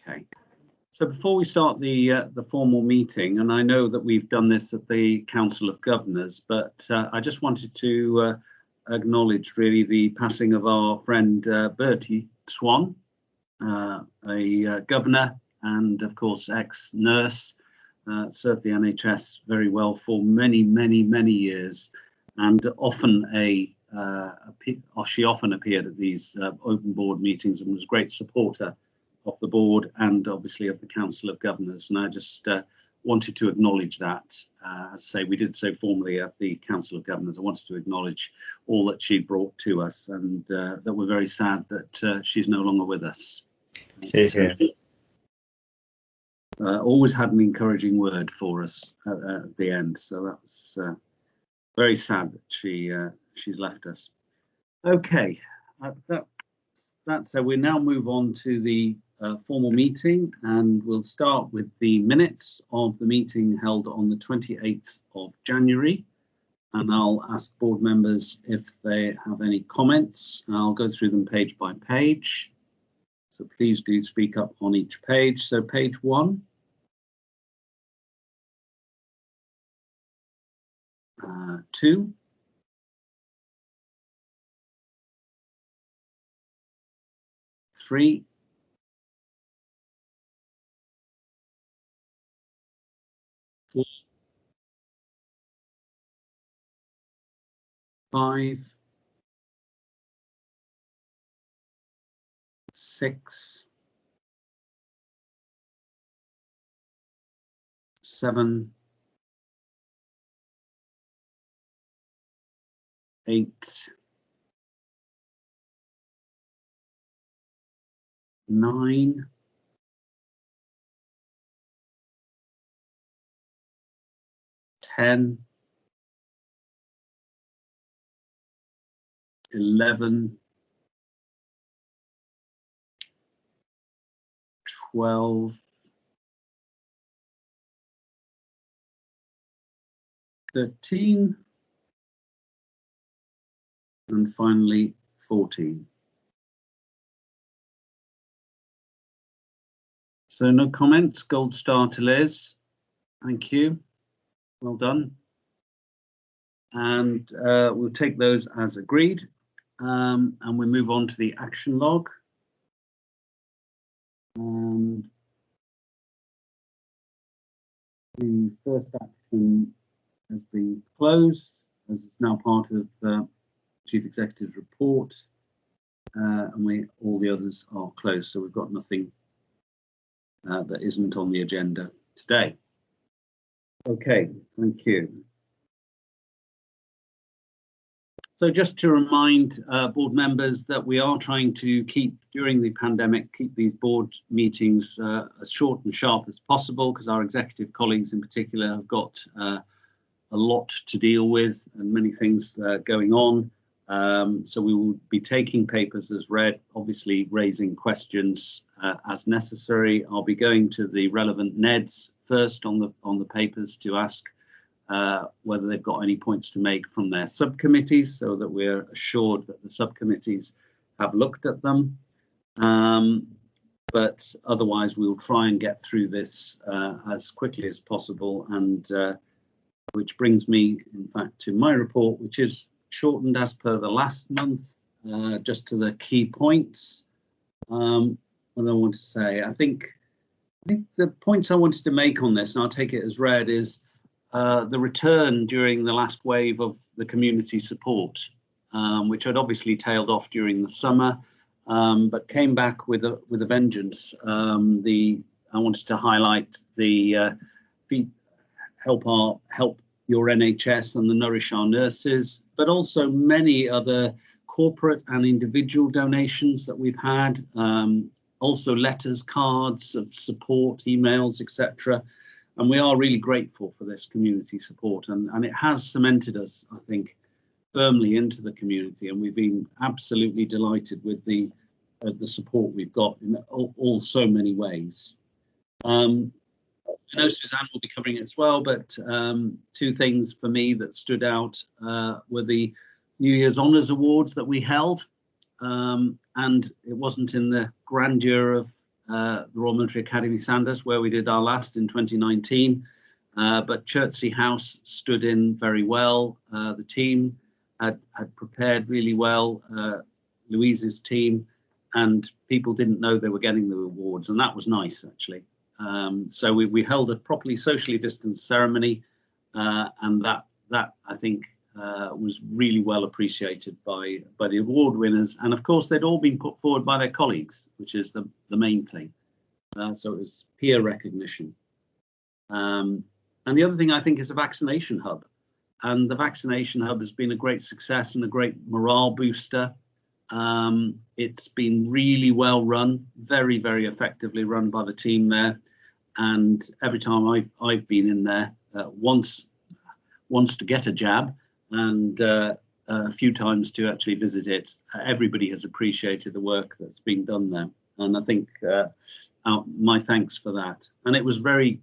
Okay. So before we start the formal meeting, and I know that we've done this at the Council of Governors, but I just wanted to acknowledge really the passing of our friend Bertie Swan, a governor and of course ex-nurse, served the NHS very well for many years, and often she often appeared at these open board meetings and was a great supporter of the board and obviously of the Council of Governors. And I just wanted to acknowledge that. As I say, we did so formally at the Council of Governors. I wanted to acknowledge all that she brought to us, and that we're very sad that she's no longer with us. Always had an encouraging word for us at the end, so that was very sad that she's left us. Okay, so we now move on to the formal meeting, and we'll start with the minutes of the meeting held on the 28th of January. And I'll ask board members if they have any comments. I'll go through them page by page. So please do speak up on each page. So page 1. 2. 3. 4. 5. 6. 7. 8. 9. 10. 11. 12. 13. And finally 14. So no comments. Gold star to Liz. Thank you. Well done. And we'll take those as agreed. And we move on to the action log. And the first action has been closed, as it's now part of Chief Executive's report, and all the others are closed. So we've got nothing that isn't on the agenda today. Okay, thank you. So just to remind board members that we are trying to keep, during the pandemic, keep these board meetings as short and sharp as possible, because our executive colleagues in particular have got a lot to deal with and many things going on. So we will be taking papers as read, obviously raising questions as necessary. I'll be going to the relevant NEDs first on the papers to ask whether they've got any points to make from their subcommittees, so that we're assured that the subcommittees have looked at them. But otherwise, we'll try and get through this as quickly as possible, and which brings me, in fact, to my report, which is shortened as per the last month, just to the key points. What I want to say, I think the points I wanted to make on this, and I'll take it as read, is the return during the last wave of the community support, which had obviously tailed off during the summer, but came back with a vengeance. I wanted to highlight the help your NHS and the Nourish Our Nurses, but also many other corporate and individual donations that we've had, also letters, cards of support, emails, etc. And we are really grateful for this community support, and it has cemented us, I think, firmly into the community, and we've been absolutely delighted with the support we've got in all so many ways. I know Suzanne will be covering it as well, but 2 things for me that stood out were the New Year's Honours Awards that we held, and it wasn't in the grandeur of the Royal Military Academy Sandhurst, where we did our last in 2019. But Chertsey House stood in very well. The team had prepared really well, Louise's team, and people didn't know they were getting the awards, and that was nice, actually. So we held a properly socially distanced ceremony, and that I think was really well appreciated by the award winners. And of course, they'd all been put forward by their colleagues, which is the main thing. So it was peer recognition. And the other thing I think is the Vaccination Hub. And the Vaccination Hub has been a great success and a great morale booster. It's been really well run, very, very effectively run by the team there. And every time I've been in there, once to get a jab and a few times to actually visit it, everybody has appreciated the work that's been done there. And I think my thanks for that. And it was very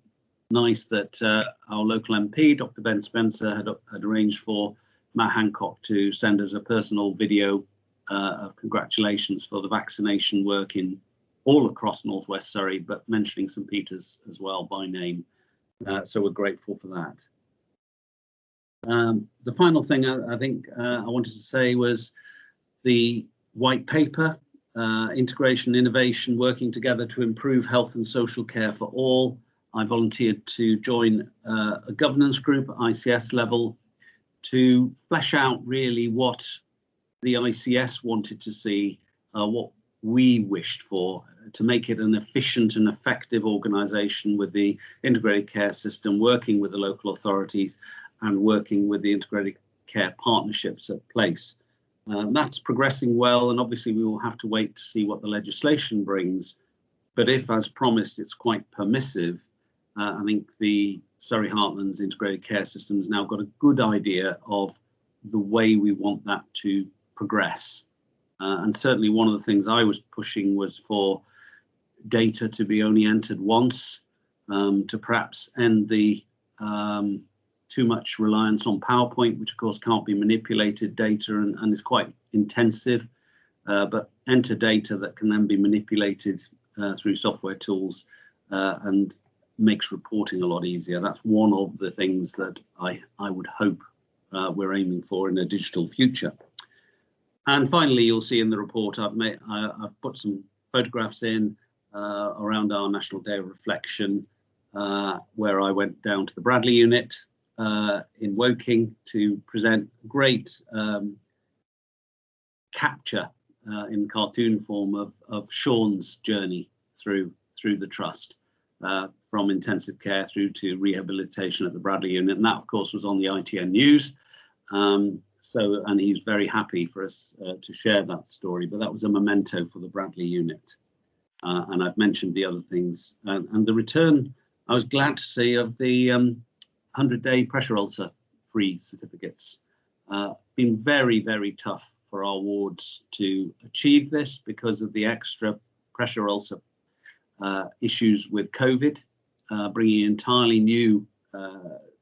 nice that our local MP, Dr. Ben Spencer, had arranged for Matt Hancock to send us a personal video of congratulations for the vaccination work in all across Northwest Surrey, but mentioning St Peter's as well by name. So we're grateful for that. The final thing I think I wanted to say was the white paper, integration, innovation, working together to improve health and social care for all. I volunteered to join a governance group at ICS level to flesh out really what the ICS wanted to see, what we wished for, to make it an efficient and effective organisation with the integrated care system, working with the local authorities and working with the integrated care partnerships at place. That's progressing well, and obviously we will have to wait to see what the legislation brings. But if, as promised, it's quite permissive, I think the Surrey Heartlands integrated care system has now got a good idea of the way we want that to progress. And certainly one of the things I was pushing was for data to be only entered once, to perhaps end the too much reliance on PowerPoint, which of course can't be manipulated data and is quite intensive, but enter data that can then be manipulated through software tools and makes reporting a lot easier. That's one of the things that I would hope we're aiming for in a digital future. And finally, you'll see in the report I've put some photographs in around our National Day of Reflection, where I went down to the Bradley unit in Woking to present great capture in cartoon form of Sean's journey through the trust, from intensive care through to rehabilitation at the Bradley unit. And that, of course, was on the ITN News. And he's very happy for us to share that story, but that was a memento for the Bradley unit. And I've mentioned the other things. And the return, I was glad to see, of the 100-day pressure ulcer free certificates. Been very, very tough for our wards to achieve this because of the extra pressure ulcer issues with COVID, bringing entirely new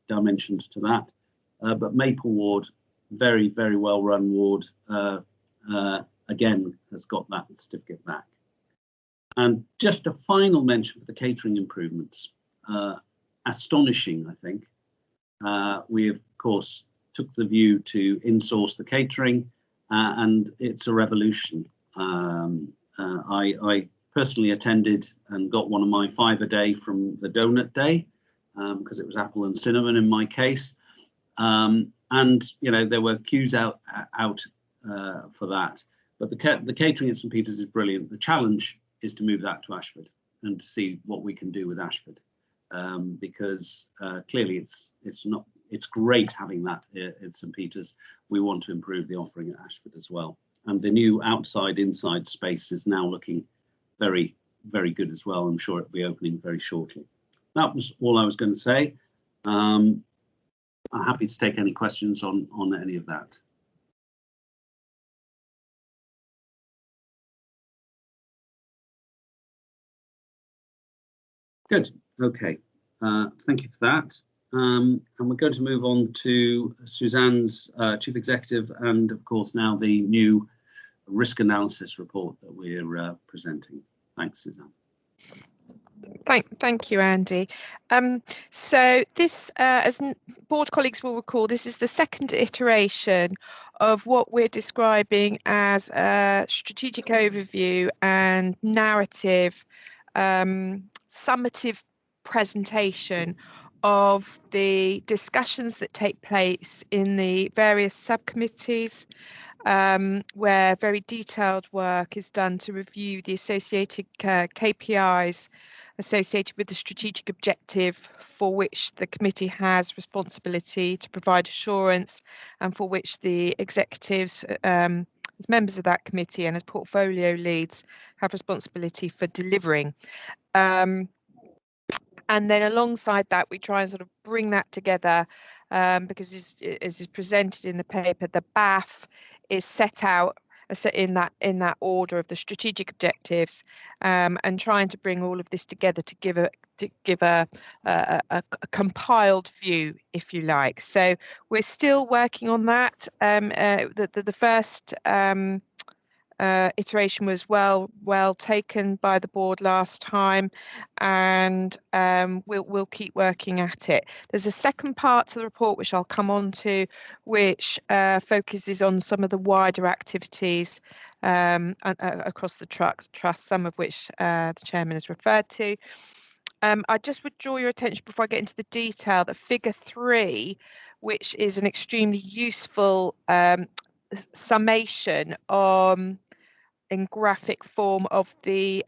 dimensions to that. But Maple Ward, very, very well run ward, again, has got that certificate back. And just a final mention for the catering improvements. Astonishing, I think. We, of course, took the view to insource the catering, and it's a revolution. I personally attended and got one of my 5 a day from the donut day, because it was apple and cinnamon in my case. And you know, there were queues out for that. But the catering at St Peter's is brilliant. The challenge is to move that to Ashford and to see what we can do with Ashford, because clearly it's great having that at St Peter's. We want to improve the offering at Ashford as well. And the new outside-inside space is now looking very, very good as well. I'm sure it'll be opening very shortly. That was all I was going to say. I'm happy to take any questions on any of that. Good. Okay. Thank you for that. And we're going to move on to Suzanne's Chief Executive and, of course, now the new risk analysis report that we're presenting. Thanks, Suzanne. Thank you, Andy. So this, as board colleagues will recall, this is the second iteration of what we're describing as a strategic overview and narrative, summative presentation of the discussions that take place in the various subcommittees, where very detailed work is done to review the associated KPIs associated with the strategic objective for which the committee has responsibility to provide assurance, and for which the executives, as members of that committee and as portfolio leads, have responsibility for delivering. And then alongside that, we try and sort of bring that together, because as is presented in the paper, the BAF is set out in that order of the strategic objectives, and trying to bring all of this together to give a compiled view, if you like. So we're still working on that. The first iteration was well taken by the board last time, and we'll keep working at it. There's a second part to the report which I'll come on to, which focuses on some of the wider activities across the trust, some of which the chairman has referred to. I just would draw your attention before I get into the detail that figure 3, which is an extremely useful summation in graphic form of the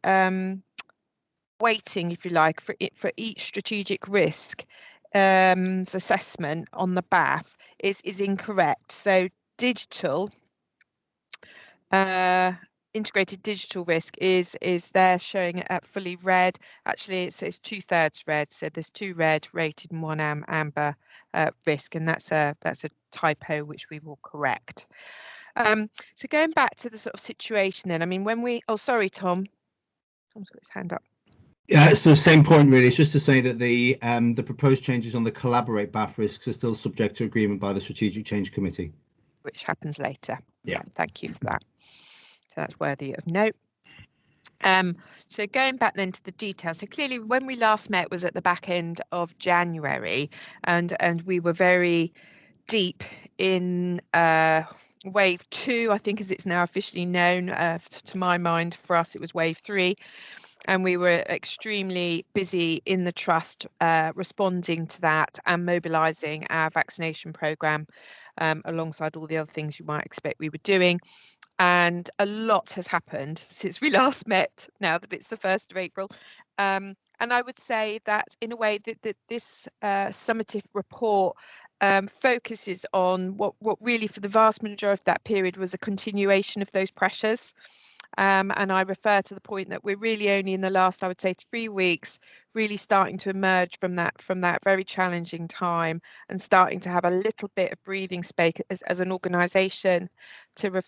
weighting, if you like, for each strategic risk assessment on the BAF is incorrect. So digital, integrated digital risk is there showing it at fully red. Actually, it's 2/3 red, so there's 2 red rated and 1 amber risk, and that's a typo which we will correct. So going back to the sort of situation then, I mean, when we, oh, sorry, Tom's got his hand up. Yeah, it's the same point really. It's just to say that the proposed changes on the collaborate BAF risks are still subject to agreement by the Strategic Change Committee. Which happens later. Yeah. Thank you for that. So that's worthy of note. So going back then to the details, so clearly when we last met was at the back end of January, and we were very deep in wave 2, I think, as it's now officially known. To my mind, for us it was wave 3, and we were extremely busy in the trust responding to that and mobilising our vaccination programme, alongside all the other things you might expect we were doing. And a lot has happened since we last met, now that it's the 1st of April. And I would say that in a way that this summative report focuses on what really for the vast majority of that period was a continuation of those pressures. And I refer to the point that we're really only in the last, I would say, 3 weeks, really starting to emerge from that very challenging time, and starting to have a little bit of breathing space as an organisation to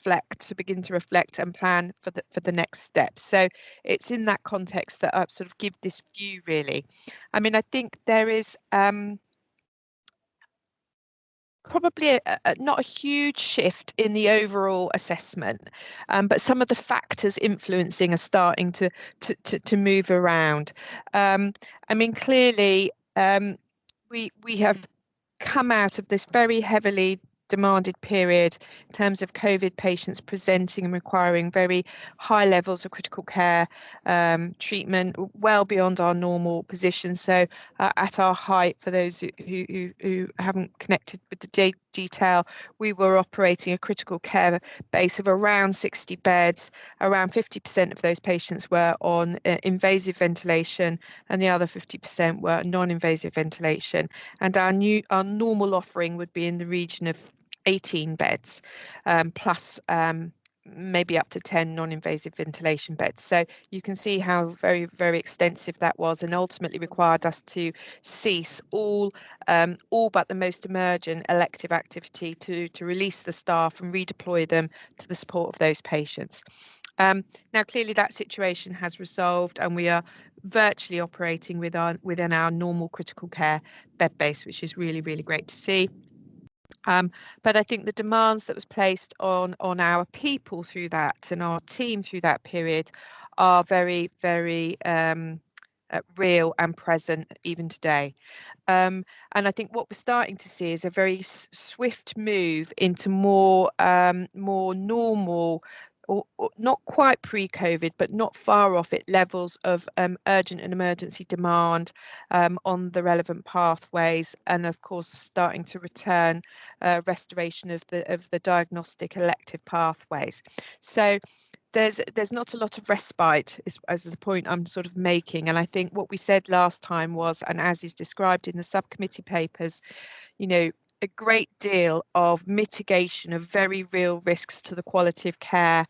begin to reflect and plan for the next steps. So it's in that context that I sort of give this view, really. I mean, I think there is probably not a huge shift in the overall assessment, but some of the factors influencing are starting to move around. I mean, clearly, we have come out of this very heavily demanded period in terms of COVID patients presenting and requiring very high levels of critical care treatment, well beyond our normal position. So at our height, for those who haven't connected with the detail, we were operating a critical care base of around 60 beds. Around 50% of those patients were on invasive ventilation, and the other 50% were non-invasive ventilation. And our normal offering would be in the region of 18 beds, plus maybe up to 10 non-invasive ventilation beds. So you can see how very, very extensive that was, and ultimately required us to cease all but the most emergent elective activity to release the staff and redeploy them to the support of those patients. Now, clearly that situation has resolved, and we are virtually operating within our normal critical care bed base, which is really, really great to see. But I think the demands that was placed on our people through that and our team through that period are very, very real and present even today. And I think what we're starting to see is a very swift move into more normal, or not quite pre-COVID, but not far off it, levels of urgent and emergency demand on the relevant pathways, and of course starting to return restoration of the diagnostic elective pathways. So there's not a lot of respite, as the point I'm sort of making. And I think what we said last time was, and as is described in the subcommittee papers, you know, a great deal of mitigation of very real risks to the quality of care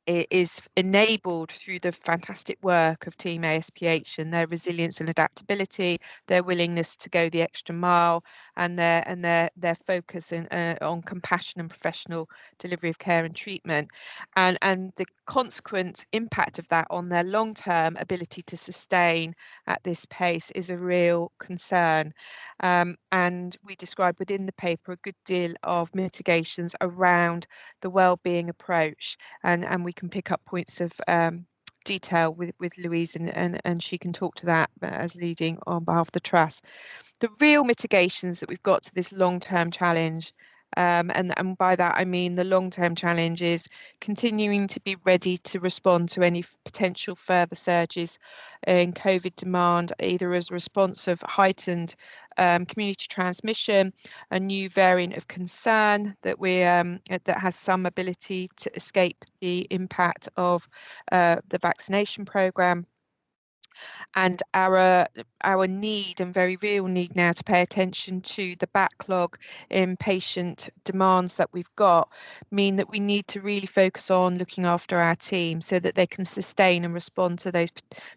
is enabled through the fantastic work of Team ASPH and their resilience and adaptability, their willingness to go the extra mile, and their focus on compassion and professional delivery of care and treatment, and the consequent impact of that on their long-term ability to sustain at this pace is a real concern. And we describe within the paper a good deal of mitigations around the well-being approach, and we can pick up points of detail with Louise, and she can talk to that as leading on behalf of the Trust. The real mitigations that we've got to this long-term challenge, and by that I mean the long-term challenge is continuing to be ready to respond to any potential further surges in COVID demand, either as a response of heightened community transmission, a new variant of concern that that has some ability to escape the impact of the vaccination programme, and our need, and very real need now, to pay attention to the backlog in patient demands that we've got, mean that we need to really focus on looking after our team so that they can sustain and respond to those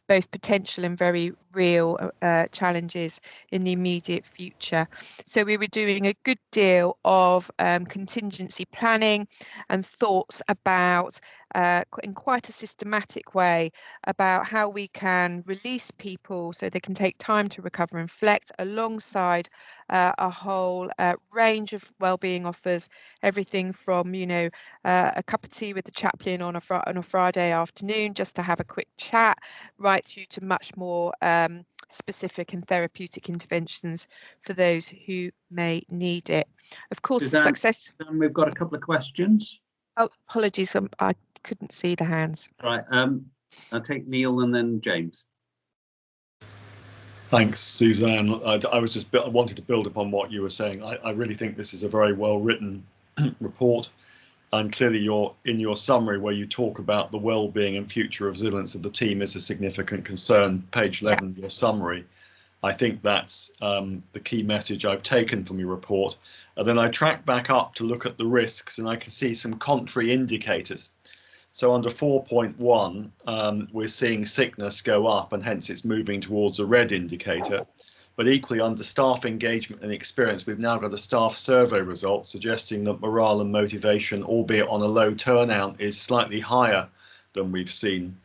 both potential and very real challenges in the immediate future. So we were doing a good deal of contingency planning and thoughts about in quite a systematic way about how we can release people so they can take time to recover and reflect, alongside a whole range of wellbeing offers, everything from, you know, a cup of tea with the chaplain on a Friday afternoon just to have a quick chat, right through to much more specific and therapeutic interventions for those who may need it. Of course, the success. We've got a couple of questions. Oh, apologies, I couldn't see the hands. Right, I'll take Neil and then James. Thanks, Suzanne. I wanted to build upon what you were saying. I really think this is a very well written report, and clearly in your summary where you talk about the well-being and future resilience of the team is a significant concern, page 11 of your summary. I think that's the key message I've taken from your report. And then I track back up to look at the risks, and I can see some contrary indicators. So under 4.1, we're seeing sickness go up, and hence it's moving towards a red indicator. But equally, under staff engagement and experience, we've now got a staff survey result suggesting that morale and motivation, albeit on a low turnout, is slightly higher than we've seen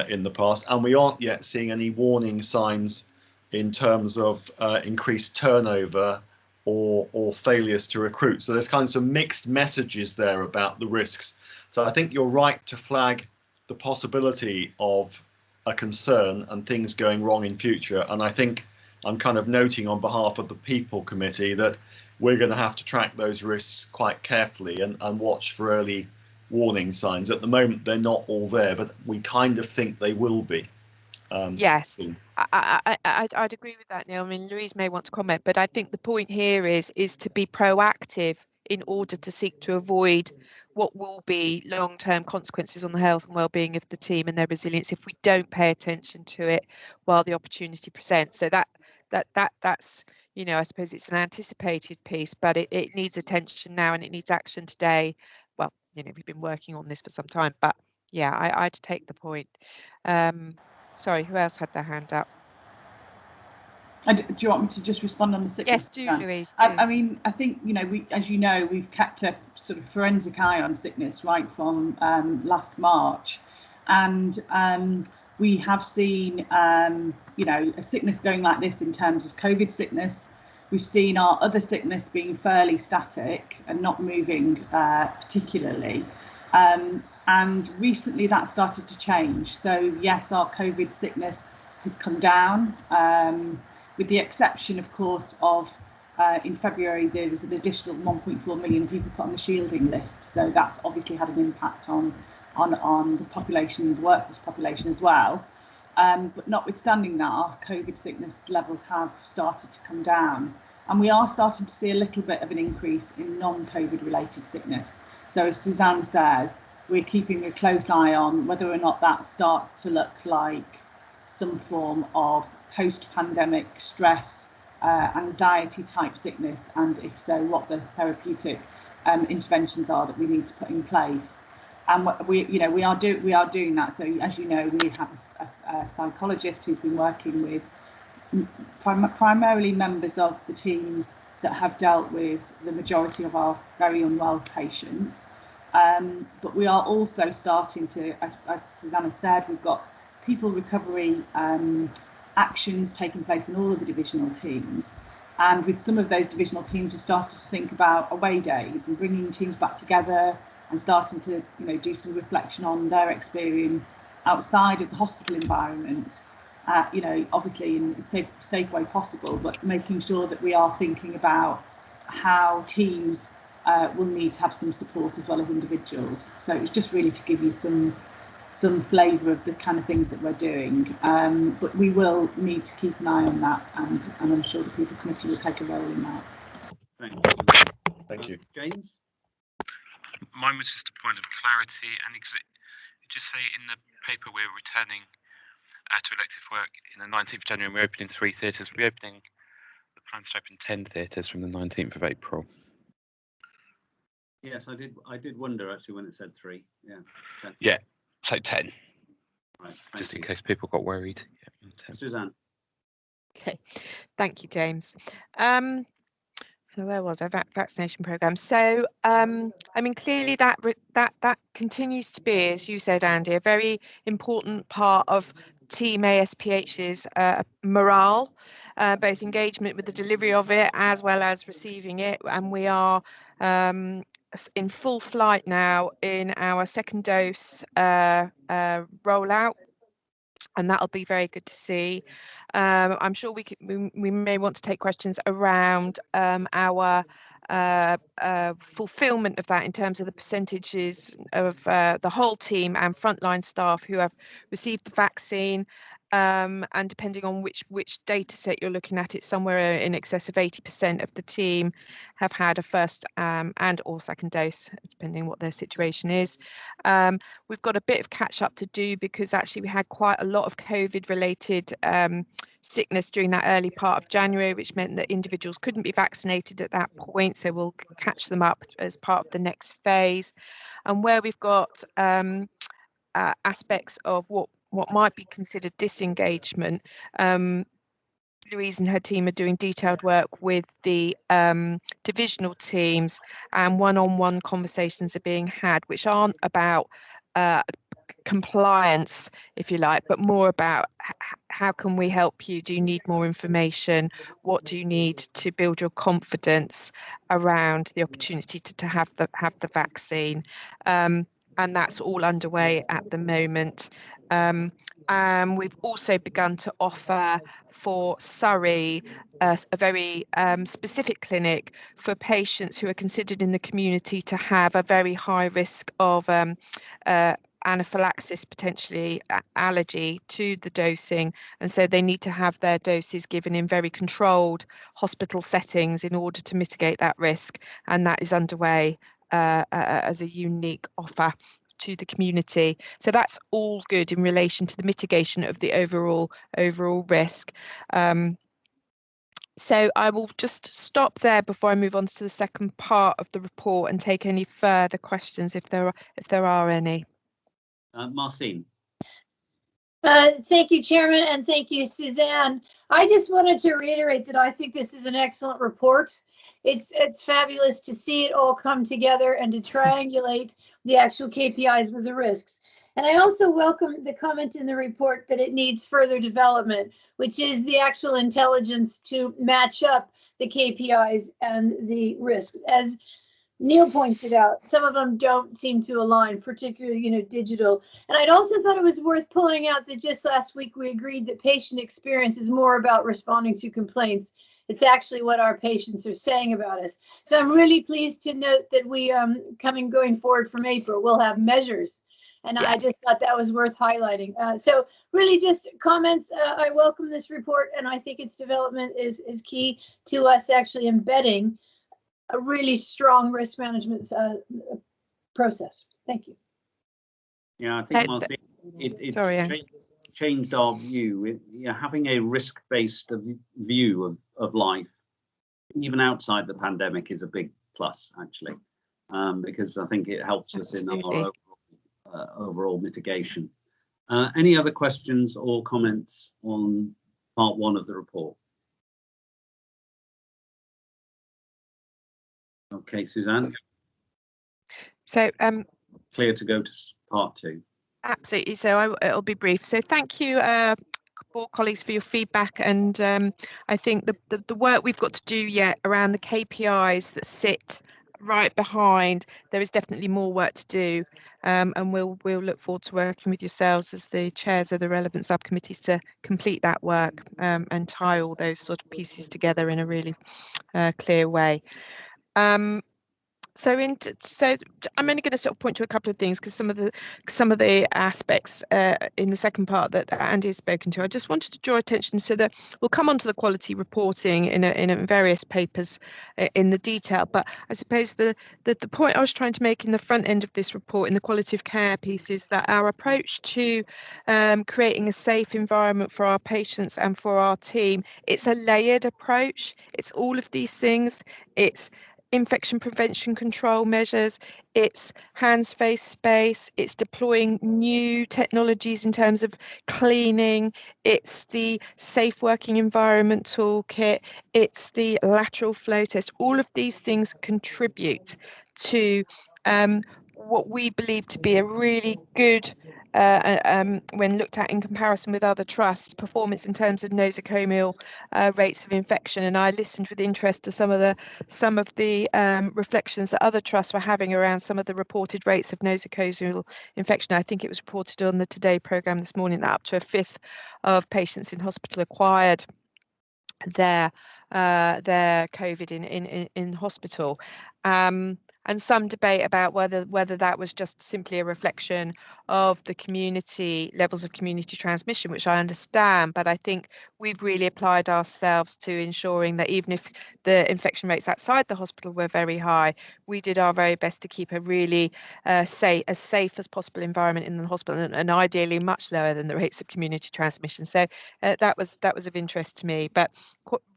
in the past. And we aren't yet seeing any warning signs in terms of increased turnover or failures to recruit. So there's kinds of mixed messages there about the risks. So I think you're right to flag the possibility of a concern and things going wrong in future. And I think I'm kind of noting on behalf of the People Committee that we're going to have to track those risks quite carefully and watch for early warning signs. At the moment, they're not all there, but we kind of think they will be. Yes, I'd agree with that, Neil. I mean, Louise may want to comment, but I think the point here is to be proactive in order to seek to avoid what will be long-term consequences on the health and well-being of the team and their resilience if we don't pay attention to it while the opportunity presents. So that's, you know, I suppose it's an anticipated piece, but it needs attention now and it needs action today. Well, you know, we've been working on this for some time, but yeah, I'd take the point. Sorry, who else had their hand up? Do you want me to just respond on the sickness? Yes, do, Louise. Do. I mean, I think, you know, as you know, we've kept a sort of forensic eye on sickness right from last March, and we have seen, you know, a sickness going like this in terms of COVID sickness, We've seen our other sickness being fairly static and not moving particularly. And recently that started to change. So yes, our COVID sickness has come down, with the exception, of course, of in February there was an additional 1.4 million people put on the shielding list. So that's obviously had an impact on the population, the workforce population as well. But notwithstanding that, our COVID sickness levels have started to come down, and we are starting to see a little bit of an increase in non-COVID related sickness. So as Suzanne says, we're keeping a close eye on whether or not that starts to look like some form of post-pandemic stress, anxiety type sickness, and if so, what the therapeutic interventions are that we need to put in place. And we are doing that. So as you know, we have a psychologist who's been working with primarily members of the teams that have dealt with the majority of our very unwell patients. But we are also starting to, as Susanna said, we've got people recovery actions taking place in all of the divisional teams. And with some of those divisional teams, we've started to think about away days and bringing teams back together and starting to do some reflection on their experience outside of the hospital environment, obviously in a safe way possible, but making sure that we are thinking about how teams will need to have some support as well as individuals. So it's just really to give you some flavour of the kind of things that we're doing, but we will need to keep an eye on that, and I'm sure the People Committee will take a role in that. Thank you. James? Mine was just a point of clarity, and just say in the paper we're returning to elective work in the 19th of January, we're opening 3 theatres. We're opening the plans to open 10 theatres from the 19th of April. Yes, I did wonder actually when it said 3. Yeah, 10. Yeah, so 10. Right, just in case people got worried. Yeah, 10. Suzanne. Okay, thank you, James. So where was I? Vaccination programme. So I mean, clearly that continues to be, as you said, Andy, a very important part of Team ASPH's morale, both engagement with the delivery of it as well as receiving it. And we are in full flight now in our second dose rollout. And that'll be very good to see. I'm sure we may want to take questions around our fulfillment of that in terms of the percentages of the whole team and frontline staff who have received the vaccine. And depending on which data set you're looking at, it's somewhere in excess of 80% of the team have had a first and or second dose, depending on what their situation is. We've got a bit of catch up to do because actually we had quite a lot of COVID related sickness during that early part of January, which meant that individuals couldn't be vaccinated at that point. So we'll catch them up as part of the next phase. And where we've got aspects of what might be considered disengagement, Louise and her team are doing detailed work with the divisional teams, and one-on-one conversations are being had, which aren't about compliance, if you like, but more about how can we help you? Do you need more information? What do you need to build your confidence around the opportunity to have the vaccine? And that's all underway at the moment. And we've also begun to offer for Surrey a very specific clinic for patients who are considered in the community to have a very high risk of anaphylaxis, potentially allergy to the dosing, and so they need to have their doses given in very controlled hospital settings in order to mitigate that risk, and that is underway as a unique offer to the community. So that's all good in relation to the mitigation of the overall risk. So I will just stop there before I move on to the second part of the report and take any further questions if there are any. Marcin. Thank you, Chairman, and thank you, Suzanne. I just wanted to reiterate that I think this is an excellent report. It's fabulous to see it all come together and to triangulate the actual KPIs with the risks. And I also welcome the comment in the report that it needs further development, which is the actual intelligence to match up the KPIs and the risks. As Neil pointed out, some of them don't seem to align, particularly, digital. And I'd also thought it was worth pulling out that just last week we agreed that patient experience is more about responding to complaints. It's actually what our patients are saying about us. So I'm really pleased to note that we, going forward from April, we'll have measures. And I just thought that was worth highlighting. So really just comments. I welcome this report, and I think its development is key to us actually embedding a really strong risk management process. Thank you. Yeah, I think, Marcy, it's changed our view. Having a risk-based view of life, even outside the pandemic, is a big plus, actually, because I think it helps us in our overall mitigation. Any other questions or comments on part 1 of the report? Okay, Suzanne. So Clear to go to part 2. Absolutely. So it'll be brief. So thank you, board colleagues, for your feedback. And I think the work we've got to do yet around the KPIs that sit right behind, there is definitely more work to do. And we'll look forward to working with yourselves as the chairs of the relevant subcommittees to complete that work and tie all those sort of pieces together in a really clear way. So I'm only going to sort of point to a couple of things, because some of the aspects in the second part that Andy has spoken to, I just wanted to draw attention, so that we'll come on to the quality reporting in various papers in the detail. But I suppose the point I was trying to make in the front end of this report, in the quality of care piece, is that our approach to creating a safe environment for our patients and for our team, it's a layered approach. It's all of these things. It's infection prevention control measures, it's hands, face, space, it's deploying new technologies in terms of cleaning, it's the safe working environment toolkit, it's the lateral flow test. All of these things contribute to what we believe to be a really good, when looked at in comparison with other trusts, performance in terms of nosocomial rates of infection. And I listened with interest to some of the reflections that other trusts were having around some of the reported rates of nosocomial infection. I think it was reported on the Today programme this morning that up to a fifth of patients in hospital acquired their COVID in hospital, and some debate about whether that was just simply a reflection of the community levels of community transmission, which I understand, but I think we've really applied ourselves to ensuring that even if the infection rates outside the hospital were very high, we did our very best to keep a really safe as possible environment in the hospital, and ideally much lower than the rates of community transmission. So that was of interest to me. But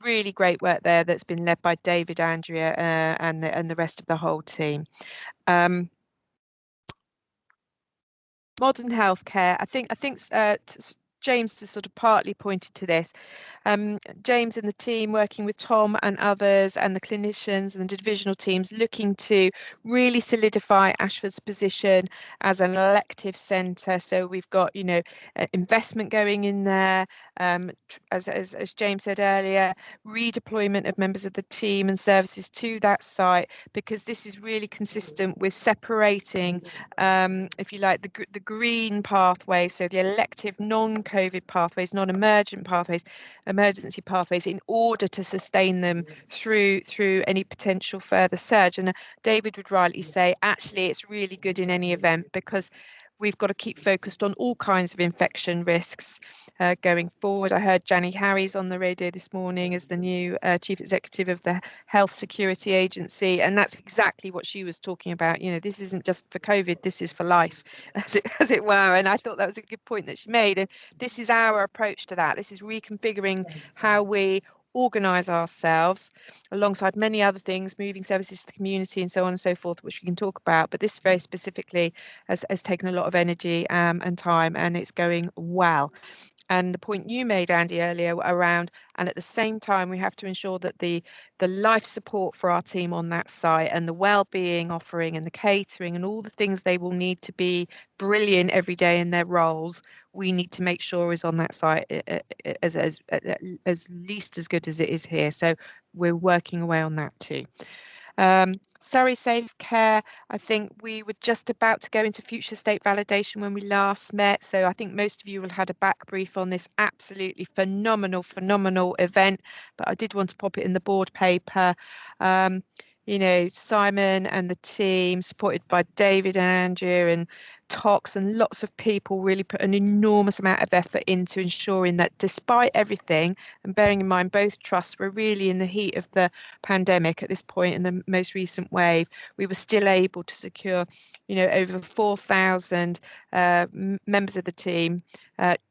really great work there that's been led by David, Andrea, and the rest of the whole team. Modern healthcare. I think James has sort of partly pointed to this. James and the team, working with Tom and others and the clinicians and the divisional teams, looking to really solidify Ashford's position as an elective centre. So we've got, investment going in there, as James said earlier, redeployment of members of the team and services to that site, because this is really consistent with separating, if you like, the green pathway, so the elective non-COVID pathways, non-emergent pathways, emergency pathways, in order to sustain them through any potential further surge. And David would rightly say, actually, it's really good in any event, because we've got to keep focused on all kinds of infection risks going forward. I heard Janny Harries on the radio this morning as the new Chief Executive of the Health Security Agency, and that's exactly what she was talking about. This isn't just for COVID, this is for life, as it were. And I thought that was a good point that she made. And this is our approach to that. This is reconfiguring how we organise ourselves alongside many other things, moving services to the community and so on and so forth, which we can talk about. But this very specifically has taken a lot of energy and time, and it's going well. And the point you made, Andy, earlier around, and at the same time, we have to ensure that the life support for our team on that site and the well-being offering and the catering and all the things they will need to be brilliant every day in their roles, we need to make sure is on that site as least as good as it is here. So we're working away on that too. Surrey Safe Care, I think we were just about to go into future state validation when we last met. So I think most of you will have had a back brief on this absolutely phenomenal event, but I did want to pop it in the board paper. You know, Simon and the team, supported by David and Andrew and Tox and lots of people, really put an enormous amount of effort into ensuring that despite everything, and bearing in mind both trusts were really in the heat of the pandemic at this point in the most recent wave, we were still able to secure, you know, over 4,000 members of the team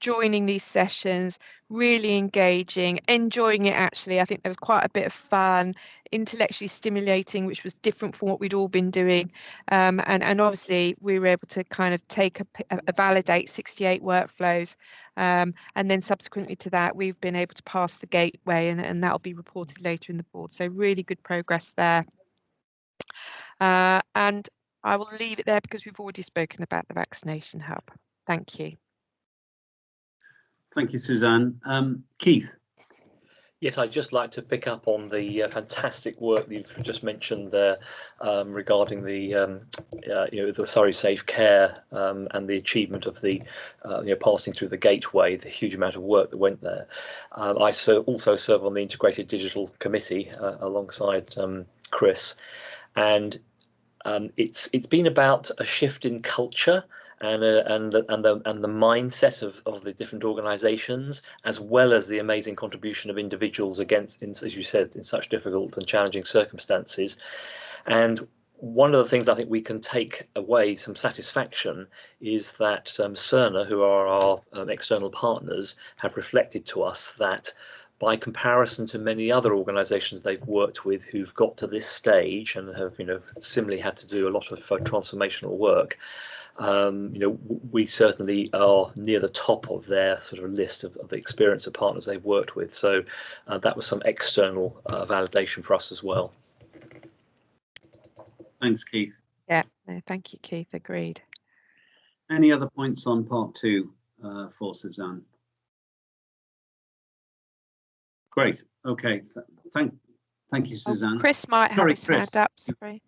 joining these sessions, really engaging, enjoying it. Actually, I think there was quite a bit of fun, intellectually stimulating, which was different from what we'd all been doing, and obviously we were able to kind of take a validate 68 workflows, and then subsequently to that we've been able to pass the gateway, and that'll be reported later in the board. So really good progress there, and I will leave it there because we've already spoken about the Vaccination Hub. Thank you. Thank you, Suzanne. Keith. Yes, I'd just like to pick up on the fantastic work that you've just mentioned there regarding the you know, the Surrey Safe Care and the achievement of the you know, passing through the gateway, the huge amount of work that went there. I also serve on the Integrated Digital Committee alongside Chris, and it's been about a shift in culture and the mindset of the different organisations, as well as the amazing contribution of individuals as you said, in such difficult and challenging circumstances. And one of the things I think we can take away some satisfaction is that Cerner, who are our external partners, have reflected to us that by comparison to many other organisations they've worked with who've got to this stage and have, you know, similarly had to do a lot of transformational work, you know, we certainly are near the top of their sort of list of the experience of partners they've worked with. So that was some external validation for us as well. Thanks, Keith. Yeah, no, thank you, Keith. Agreed. Any other points on part two for Suzanne? Great. Okay. Thank you, Suzanne. Oh, Chris might have his hand up. Sorry.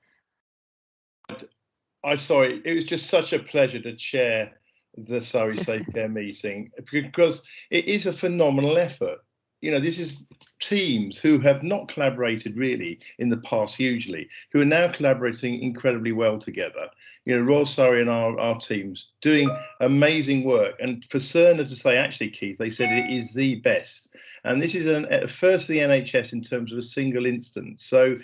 Sorry, it was just such a pleasure to chair the Surrey Safe Care meeting, because it is a phenomenal effort. You know, this is teams who have not collaborated really in the past hugely, who are now collaborating incredibly well together. You know, Royal Surrey and our teams doing amazing work. And for Cerner to say, actually, Keith, they said it is the best. And this is first the NHS in terms of a single instance. So,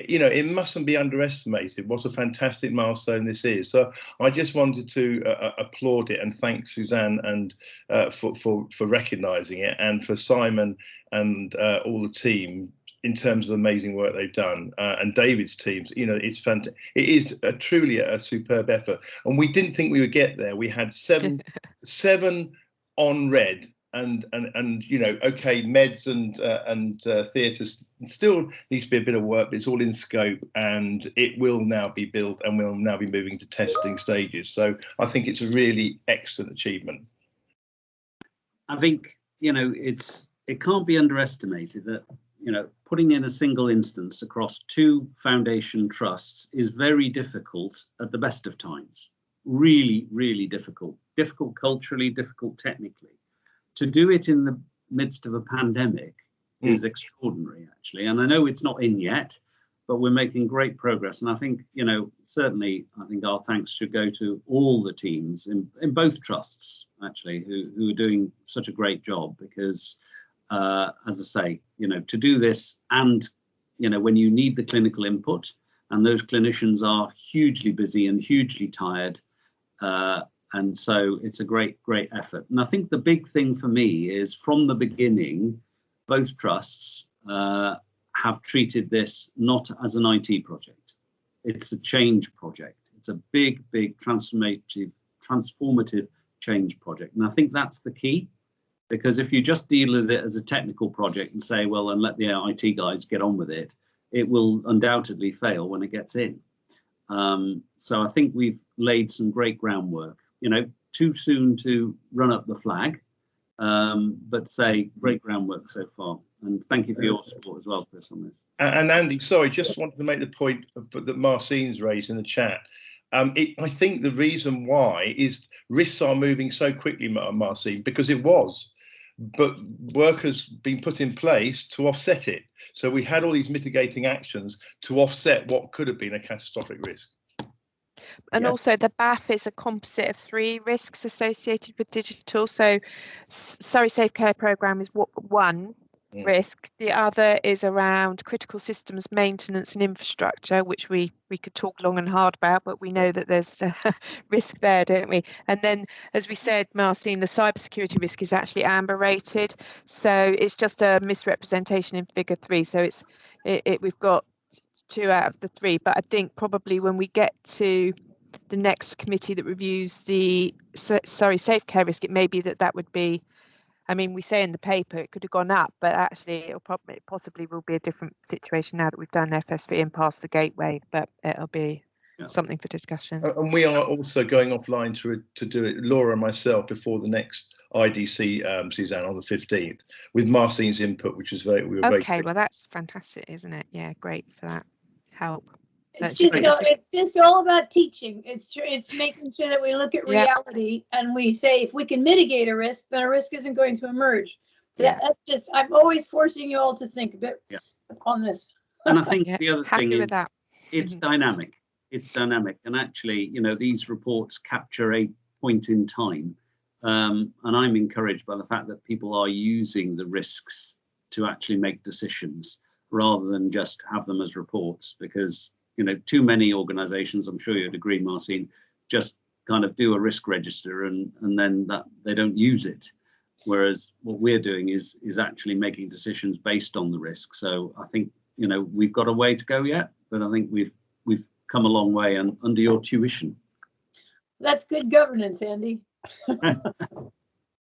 you know, it mustn't be underestimated what a fantastic milestone this is. So I just wanted to applaud it and thank Suzanne and for recognising it, and for Simon and all the team in terms of the amazing work they've done, and David's teams. You know, it's fantastic. It is truly a superb effort, and we didn't think we would get there. We had seven on red. And you know, okay, meds and theatres still needs to be a bit of work, but it's all in scope, and it will now be built, and we'll now be moving to testing stages. So I think it's a really excellent achievement. I think, you know, it can't be underestimated that, you know, putting in a single instance across two foundation trusts is very difficult at the best of times. Really, really difficult. Difficult culturally, difficult technically. To do it in the midst of a pandemic is extraordinary, actually. And I know it's not in yet, but we're making great progress. And I think, you know, certainly, I think our thanks should go to all the teams in both trusts, actually, who are doing such a great job. Because, as I say, you know, to do this, and, you know, when you need the clinical input, and those clinicians are hugely busy and hugely tired, and so it's a great effort. And I think the big thing for me is, from the beginning, both trusts have treated this not as an IT project. It's a change project. It's a big transformative change project. And I think that's the key, because if you just deal with it as a technical project and say, well, and let the IT guys get on with it, it will undoubtedly fail when it gets in. So I think we've laid some great groundwork. You know, too soon to run up the flag, But say great groundwork so far, and thank you for your support as well, Chris, on this. And Andy, sorry, just wanted to make the point that Marcine's raised in the chat. I think the reason why is risks are moving so quickly, Marcine, because it was, but work has been put in place to offset it. So we had all these mitigating actions to offset what could have been a catastrophic risk. And Yes. also the BAF is a composite of 3 risks associated with digital. So Surrey Safe Care Programme is one risk. The other is around critical systems maintenance and infrastructure, which we could talk long and hard about, but we know that there's a risk there, don't we? And then, as we said, Marcine, the cybersecurity risk is actually amber rated. So it's just a misrepresentation in figure 3. So we've got 2 out of the 3, but I think probably when we get to the next committee that reviews the Safe Care risk, it may be that would be, I mean, we say in the paper it could have gone up, but actually it possibly will be a different situation now that we've done FS3 and passed the gateway, but it'll be something for discussion. And we are also going offline to do it, Laura and myself, before the next IDC, Suzanne, on the 15th, with Marcine's input, which was very, well, that's fantastic, isn't it? Yeah, great for that help. It's just all about teaching. It's making sure that we look at reality and we say if we can mitigate a risk, then a risk isn't going to emerge. So that's just, I'm always forcing you all to think a bit on this. And I think the other thing is it's dynamic. It's dynamic, and actually, these reports capture a point in time, and I'm encouraged by the fact that people are using the risks to actually make decisions rather than just have them as reports, because too many organizations, I'm sure you'd agree, Marcine, just kind of do a risk register and then that they don't use it. Whereas what we're doing is actually making decisions based on the risk. So I think, we've got a way to go yet, but I think we've come a long way and under your tuition. That's good governance, Andy.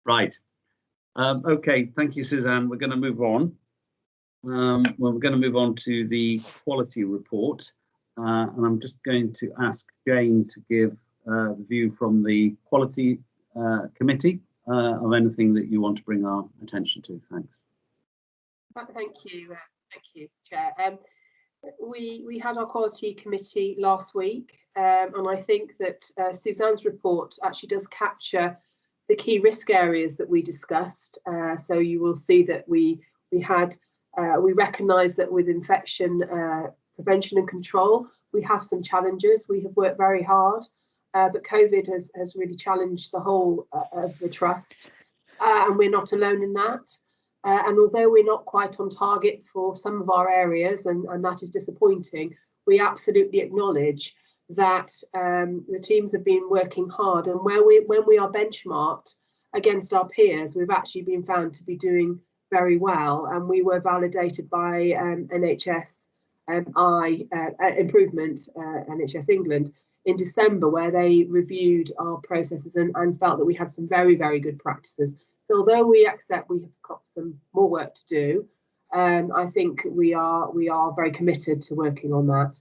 Right. Okay, thank you, Suzanne. We're going to move on. Well, we're going to move on to the quality report. And I'm just going to ask Jane to give the view from the quality committee of anything that you want to bring our attention to. Thanks. Thank you, Chair. We had our quality committee last week, and I think that Suzanne's report actually does capture the key risk areas that we discussed. So you will see that we recognise that with infection prevention and control, we have some challenges. We have worked very hard, but COVID has really challenged the whole of the trust, and we're not alone in that. And although we're not quite on target for some of our areas, and that is disappointing, we absolutely acknowledge that the teams have been working hard, and when we are benchmarked against our peers, we've actually been found to be doing very well, and we were validated by NHS Improvement, NHS England, in December, where they reviewed our processes and felt that we had some very, very good practices. So although we accept we have got some more work to do, I think we are very committed to working on that.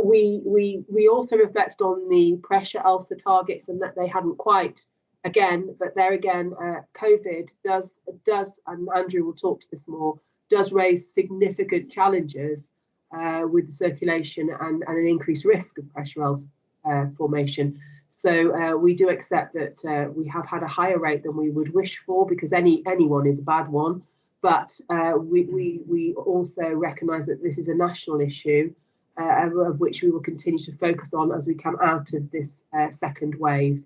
We also reflect on the pressure ulcer targets and that they hadn't quite, but there again, COVID does, and Andrew will talk to this more, does raise significant challenges with the circulation and an increased risk of pressure ulcer formation. So we do accept that we have had a higher rate than we would wish for, because anyone is a bad one. But we also recognise that this is a national issue of which we will continue to focus on as we come out of this second wave.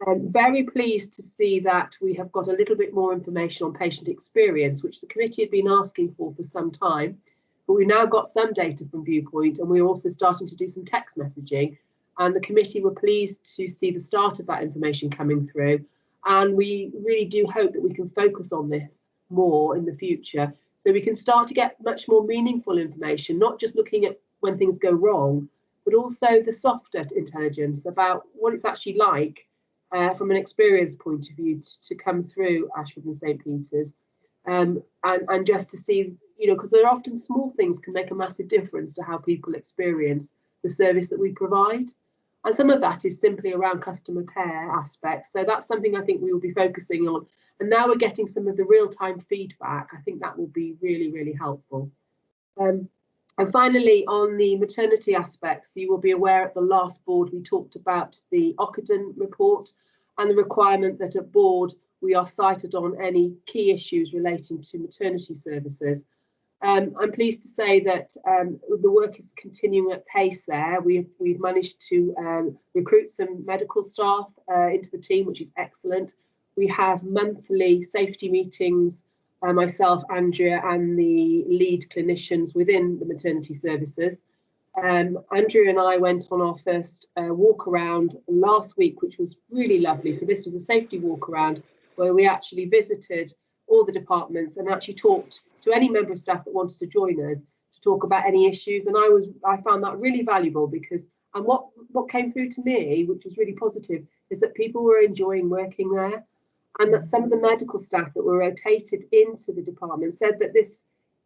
I'm very pleased to see that we have got a little bit more information on patient experience, which the committee had been asking for some time, but we've now got some data from Viewpoint, and we're also starting to do some text messaging, and the committee were pleased to see the start of that information coming through, and we really do hope that we can focus on this more in the future, so we can start to get much more meaningful information, not just looking at when things go wrong, but also the softer intelligence about what it's actually like from an experience point of view to come through Ashford and St. Peter's, and just to see, because there are often small things can make a massive difference to how people experience the service that we provide. And some of that is simply around customer care aspects. So that's something I think we will be focusing on And now we're getting some of the real-time feedback. I think that will be really, really helpful. And finally, on the maternity aspects, you will be aware at the last board we talked about the Ockenden report and the requirement that at board we are cited on any key issues relating to maternity services. I'm pleased to say that the work is continuing at pace there. We've managed to recruit some medical staff into the team, which is excellent. We have monthly safety meetings, myself, Andrea, and the lead clinicians within the maternity services. Andrea and I went on our first walk around last week, which was really lovely. So this was a safety walk around where we actually visited all the departments and actually talked to any member of staff that wanted to join us to talk about any issues. And I found that really valuable because, and what came through to me, which was really positive, is that people were enjoying working there, and that some of the medical staff that were rotated into the department said that this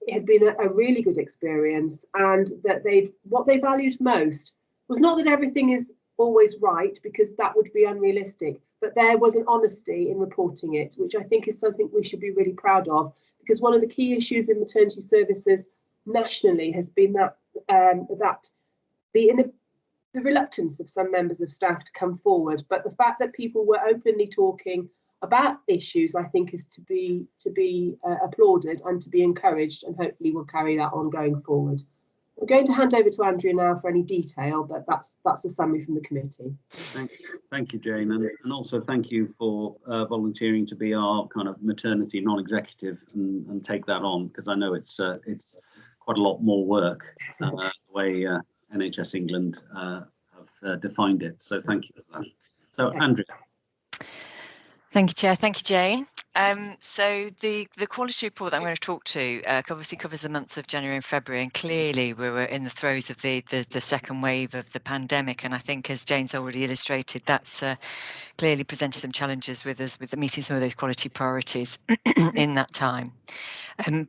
had been a really good experience, and that what they valued most was not that everything is always right, because that would be unrealistic, but there was an honesty in reporting it, which I think is something we should be really proud of, because one of the key issues in maternity services nationally has been that the reluctance of some members of staff to come forward, but the fact that people were openly talking about issues, I think, is to be applauded and to be encouraged, and hopefully we'll carry that on going forward. I'm going to hand over to Andrea now for any detail, but that's the summary from the committee. Thank you, Jane, and also thank you for volunteering to be our kind of maternity non-executive and take that on, because I know it's quite a lot more work the way NHS England have defined it. So thank you for that. So Andrea. Thank you, Chair. Thank you, Jane. So the quality report that I'm going to talk to obviously covers the months of January and February, and clearly we were in the throes of the second wave of the pandemic, and I think, as Jane's already illustrated, that's clearly presented some challenges with us with meeting some of those quality priorities in that time.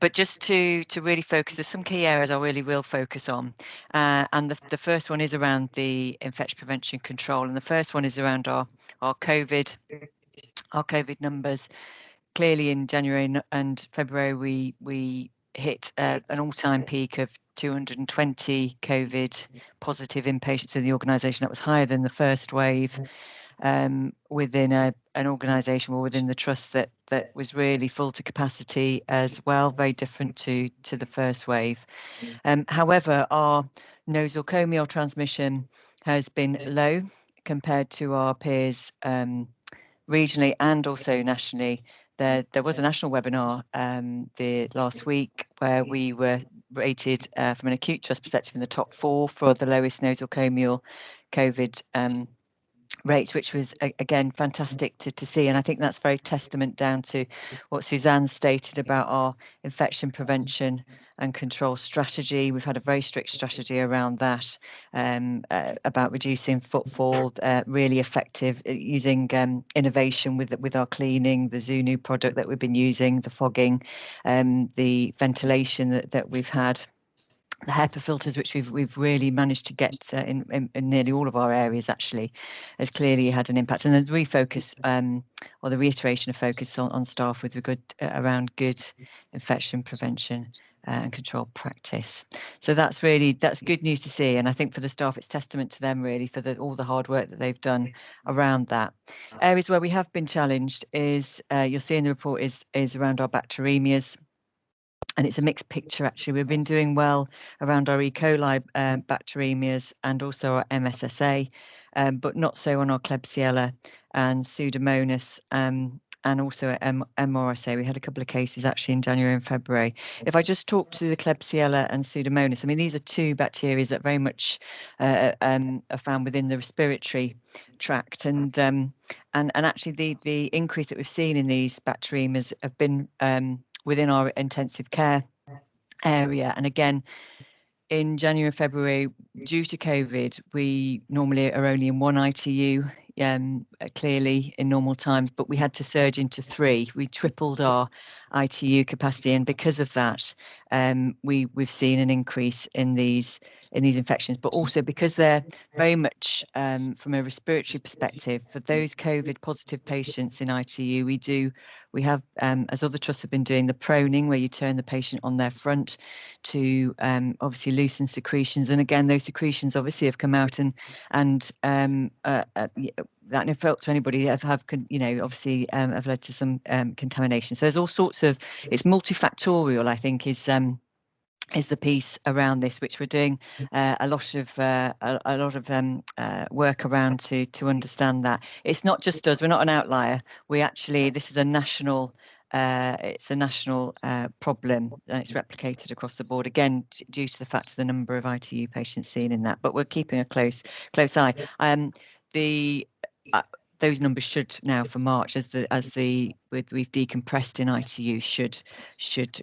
But just to really focus, there's some key areas I really will focus on, and the first one is around the infection prevention control, and the first one is around our COVID numbers. Clearly in January and February we hit an all-time peak of 220 COVID positive inpatients in the organisation. That was higher than the first wave, within an organisation or within the trust that was really full to capacity as well, very different to the first wave. However, our nosocomial transmission has been low compared to our peers regionally and also nationally. There was a national webinar the last week where we were rated from an acute trust perspective in the top 4 for the lowest nosocomial COVID rates, which was again fantastic to see, and I think that's very testament down to what Suzanne stated about our infection prevention and control strategy. We've had a very strict strategy around that, about reducing footfall, really effective using innovation with our cleaning, the Zunu product that we've been using, the fogging, the ventilation that we've had, the HEPA filters, which we've really managed to get in nearly all of our areas, actually, has clearly had an impact. And the refocus or the reiteration of focus on staff with around good infection prevention and control practice. So that's good news to see, and I think for the staff it's testament to them really for all the hard work that they've done around that. Areas where we have been challenged is you'll see in the report is around our bacteremias. And it's a mixed picture, actually. We've been doing well around our E. coli bacteremias and also our MSSA, but not so on our Klebsiella and Pseudomonas, and also MRSA. We had a couple of cases actually in January and February. If I just talk to the Klebsiella and Pseudomonas, I mean, these are 2 bacteria that very much are found within the respiratory tract, and actually the increase that we've seen in these bacteremias have been within our intensive care area. And again, in January and February, due to COVID, we normally are only in 1 ITU, clearly in normal times, but we had to surge into 3. We tripled our ITU capacity, and because of that, we've seen an increase in these infections, but also because they're very much from a respiratory perspective, for those COVID positive patients in ITU, we have, as other trusts have been doing, the proning, where you turn the patient on their front to obviously loosen secretions. And again, those secretions obviously have come out and that no fault to anybody have obviously have led to some contamination. So there's all sorts of, it's multifactorial, I think, is the piece around this, which we're doing a lot of work around to understand that it's not just us. We're not an outlier. This is a national. It's a national problem, and it's replicated across the board. Again, due to the fact of the number of ITU patients seen in that. But we're keeping a close eye. Those numbers should now for March, we've decompressed in ITU, should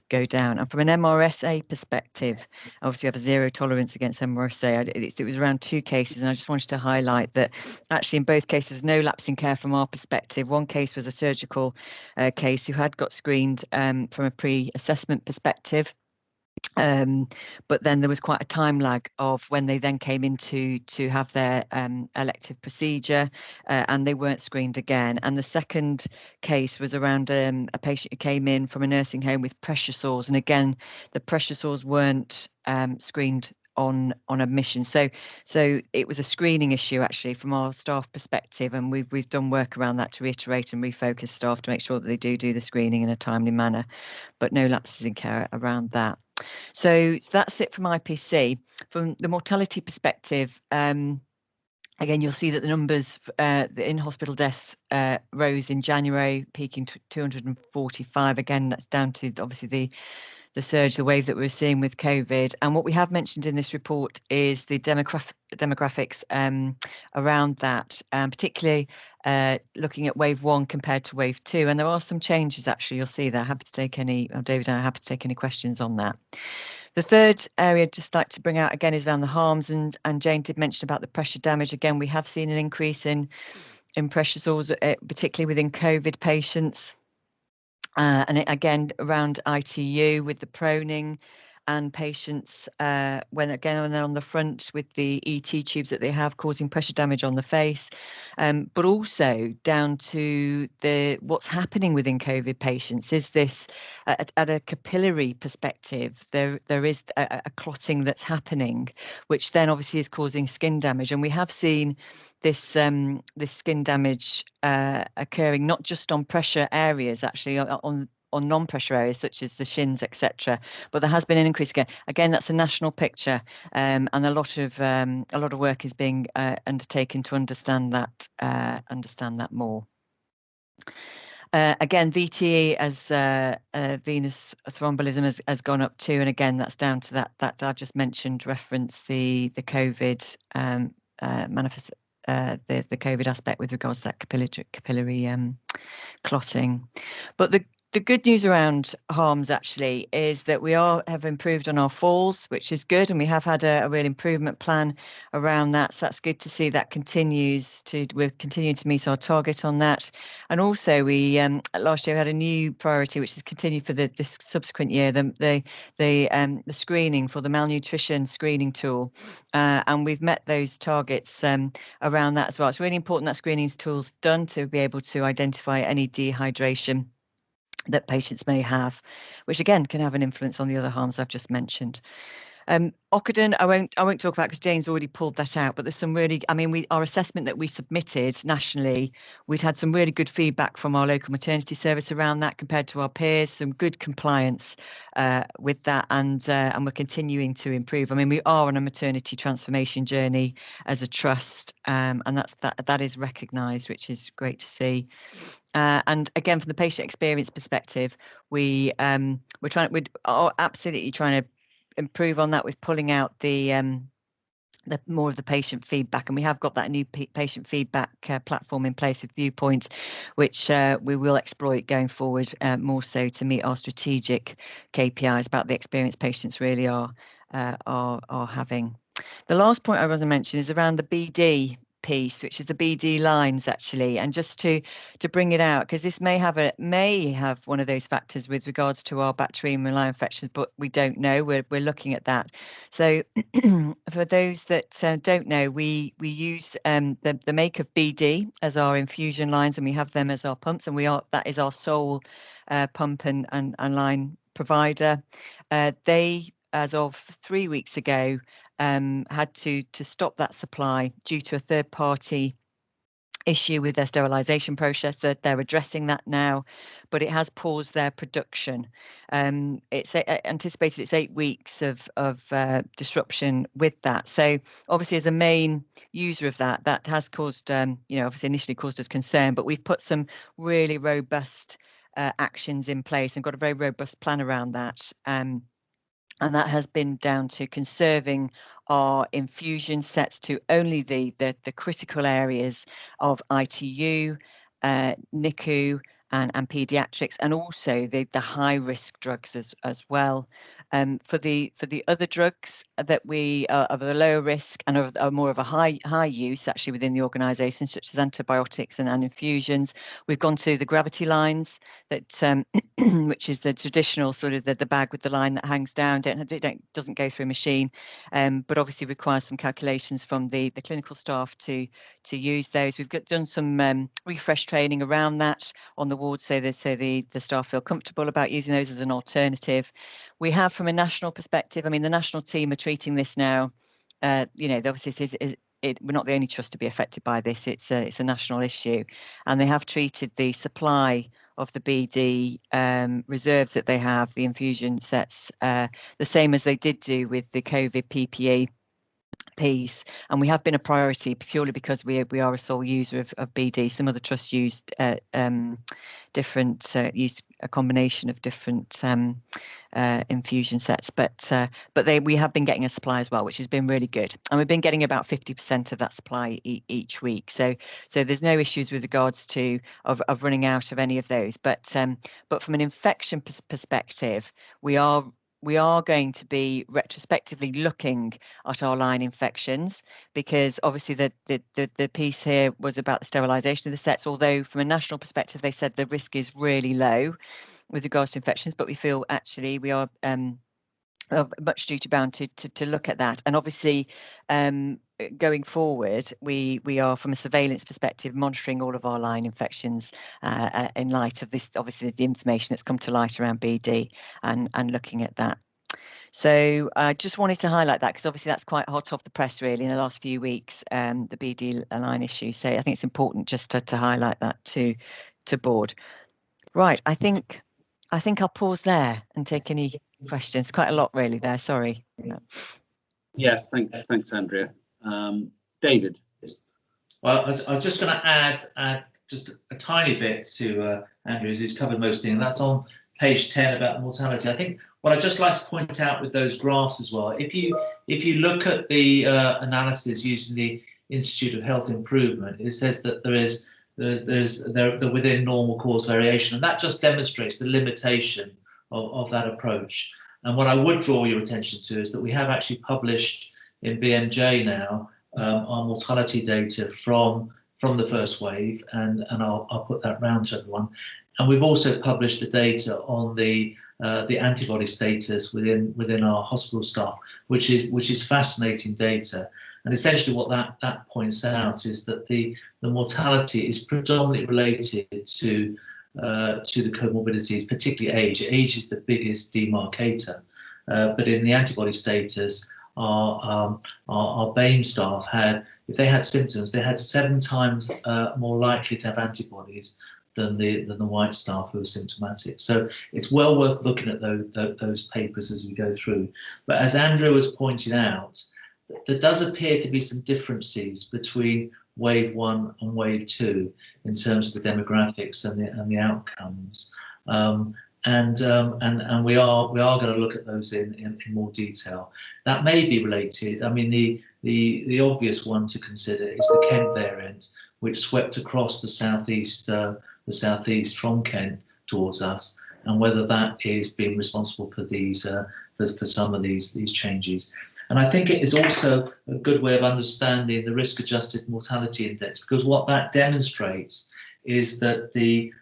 go down. And from an MRSA perspective, obviously we have a zero tolerance against MRSA. It was around 2 cases, and I just wanted to highlight that actually in both cases there's no lapse in care from our perspective. One case was a surgical case who had got screened from a pre-assessment perspective. But then there was quite a time lag of when they then came in to have their elective procedure, and they weren't screened again. And the second case was around a patient who came in from a nursing home with pressure sores, and again the pressure sores weren't screened on admission. So it was a screening issue actually from our staff perspective, and we've done work around that to reiterate and refocus staff to make sure that they do the screening in a timely manner, but no lapses in care around that. So that's it from IPC. From the mortality perspective, again, you'll see that the numbers, the in-hospital deaths rose in January, peaking to 245. Again, that's down to obviously the surge, the wave that we're seeing with COVID. And what we have mentioned in this report is the demographics around that, particularly looking at wave 1 compared to wave 2. And there are some changes, actually, you'll see that. Happy to take any, David and I are happy to take any questions on that. The third area I'd just like to bring out again is around the harms, and Jane did mention about the pressure damage. Again, we have seen an increase in pressure sores, particularly within COVID patients. And again, around ITU with the proning and patients when they're on the front with the ET tubes that they have, causing pressure damage on the face, but also down to what's happening within COVID patients. Is this at a capillary perspective? There is a clotting that's happening, which then obviously is causing skin damage, and we have seen this skin damage occurring not just on pressure areas, actually on non-pressure areas such as the shins, etc. But there has been an increase again. Again, that's a national picture, and a lot of work is being undertaken to understand that more. Again, VTE as venous thrombolism has gone up too, and again that's down to that I've just mentioned, reference the COVID manifest. The COVID aspect with regards to that capillary clotting. But the good news around harms actually is that we have improved on our falls, which is good, and we have had a real improvement plan around that. So that's good to see that we're continuing to meet our target on that. And also we last year we had a new priority, which is continued for this subsequent year, the screening for the malnutrition screening tool, and we've met those targets around that as well. It's really important that screening tool's done to be able to identify any dehydration that patients may have, which again can have an influence on the other harms I've just mentioned. Occident, I won't talk about because Jane's already pulled that out, but there's some really, our assessment that we submitted nationally, we'd had some really good feedback from our local maternity service around that compared to our peers, some good compliance with that, and we're continuing to improve. We are on a maternity transformation journey as a trust, and that is recognised, which is great to see. And again, from the patient experience perspective, we're absolutely trying to improve on that with pulling out the more of the patient feedback, and we have got that new patient feedback platform in place with Viewpoint, which we will exploit going forward more so to meet our strategic KPIs about the experience patients really are having. The last point I want to mention is around the BD piece, which is the BD lines actually, and just to bring it out, because this may have one of those factors with regards to our bacterial line infections, but we don't know. We're looking at that. So for those that don't know, we use the make of BD as our infusion lines, and we have them as our pumps, and that is our sole pump and line provider. They, as of 3 weeks ago, had to stop that supply due to a third-party issue with their sterilisation process. That they're addressing that now, but it has paused their production. It's anticipated it's 8 weeks of disruption with that. So obviously, as a main user of that has caused, obviously initially caused us concern, but we've put some really robust actions in place and got a very robust plan around that. And that has been down to conserving our infusion sets to only the critical areas of ITU, NICU, and paediatrics, and also the high risk drugs as well. For the other drugs that we are of a lower risk and are more of a high use actually within the organisation, such as antibiotics and infusions, we've gone to the gravity lines that which is the traditional sort of the bag with the line that hangs down. Doesn't go through a machine, but obviously requires some calculations from the clinical staff to use those. We've done some refresh training around that on the ward, so the staff feel comfortable about using those as an alternative. We have, from a national perspective, I mean, the national team are treating this now. Obviously, we're not the only trust to be affected by this. It's a national issue, and they have treated the supply of the BD reserves that they have, the infusion sets, the same as they did do with the COVID PPE piece, and we have been a priority purely because we are a sole user of BD. Some other trusts used used a combination of different infusion sets, but we have been getting a supply as well, which has been really good, and we've been getting about 50% of that supply each week. So there's no issues with regards to of running out of any of those. But from an infection perspective, we are going to be retrospectively looking at our line infections, because obviously the piece here was about the sterilisation of the sets, although from a national perspective they said the risk is really low with regards to infections, but we feel actually we are much duty bound to look at that. And obviously going forward, we are, from a surveillance perspective, monitoring all of our line infections in light of this, obviously the information that's come to light around BD, and looking at that. So I just wanted to highlight that, because obviously that's quite hot off the press really in the last few weeks, the BD line issue. So I think it's important just to highlight that to board. Right, I think I'll pause there and take any questions. Quite a lot really there, sorry. Yes, thanks Andrea. David. Well, I was just going to add just a tiny bit to Andrew's, who's covered most things, and that's on page 10 about the mortality. I think what I'd just like to point out with those graphs as well, if you look at the analysis using the Institute of Health Improvement, it says that they're within normal course variation, and that just demonstrates the limitation of that approach. And what I would draw your attention to is that we have actually published in BMJ now our mortality data from the first wave, and I'll put that round to everyone. And we've also published the data on the antibody status within our hospital staff, which is fascinating data. And essentially what that points out is that the mortality is predominantly related to the comorbidities, particularly age. Age is the biggest demarcator. But in the antibody status, our BAME staff if they had symptoms, they had 7 times more likely to have antibodies than the white staff who are symptomatic. So it's well worth looking at those papers as we go through. But as Andrew has pointed out, there does appear to be some differences between wave 1 and wave 2 in terms of the demographics and the outcomes. And we are going to look at those in more detail. That may be related. I mean, the obvious one to consider is the Kent variant, which swept across the southeast from Kent towards us, and whether that is being responsible for these for some of these changes. And I think it is also a good way of understanding the risk-adjusted mortality index, because what that demonstrates is that the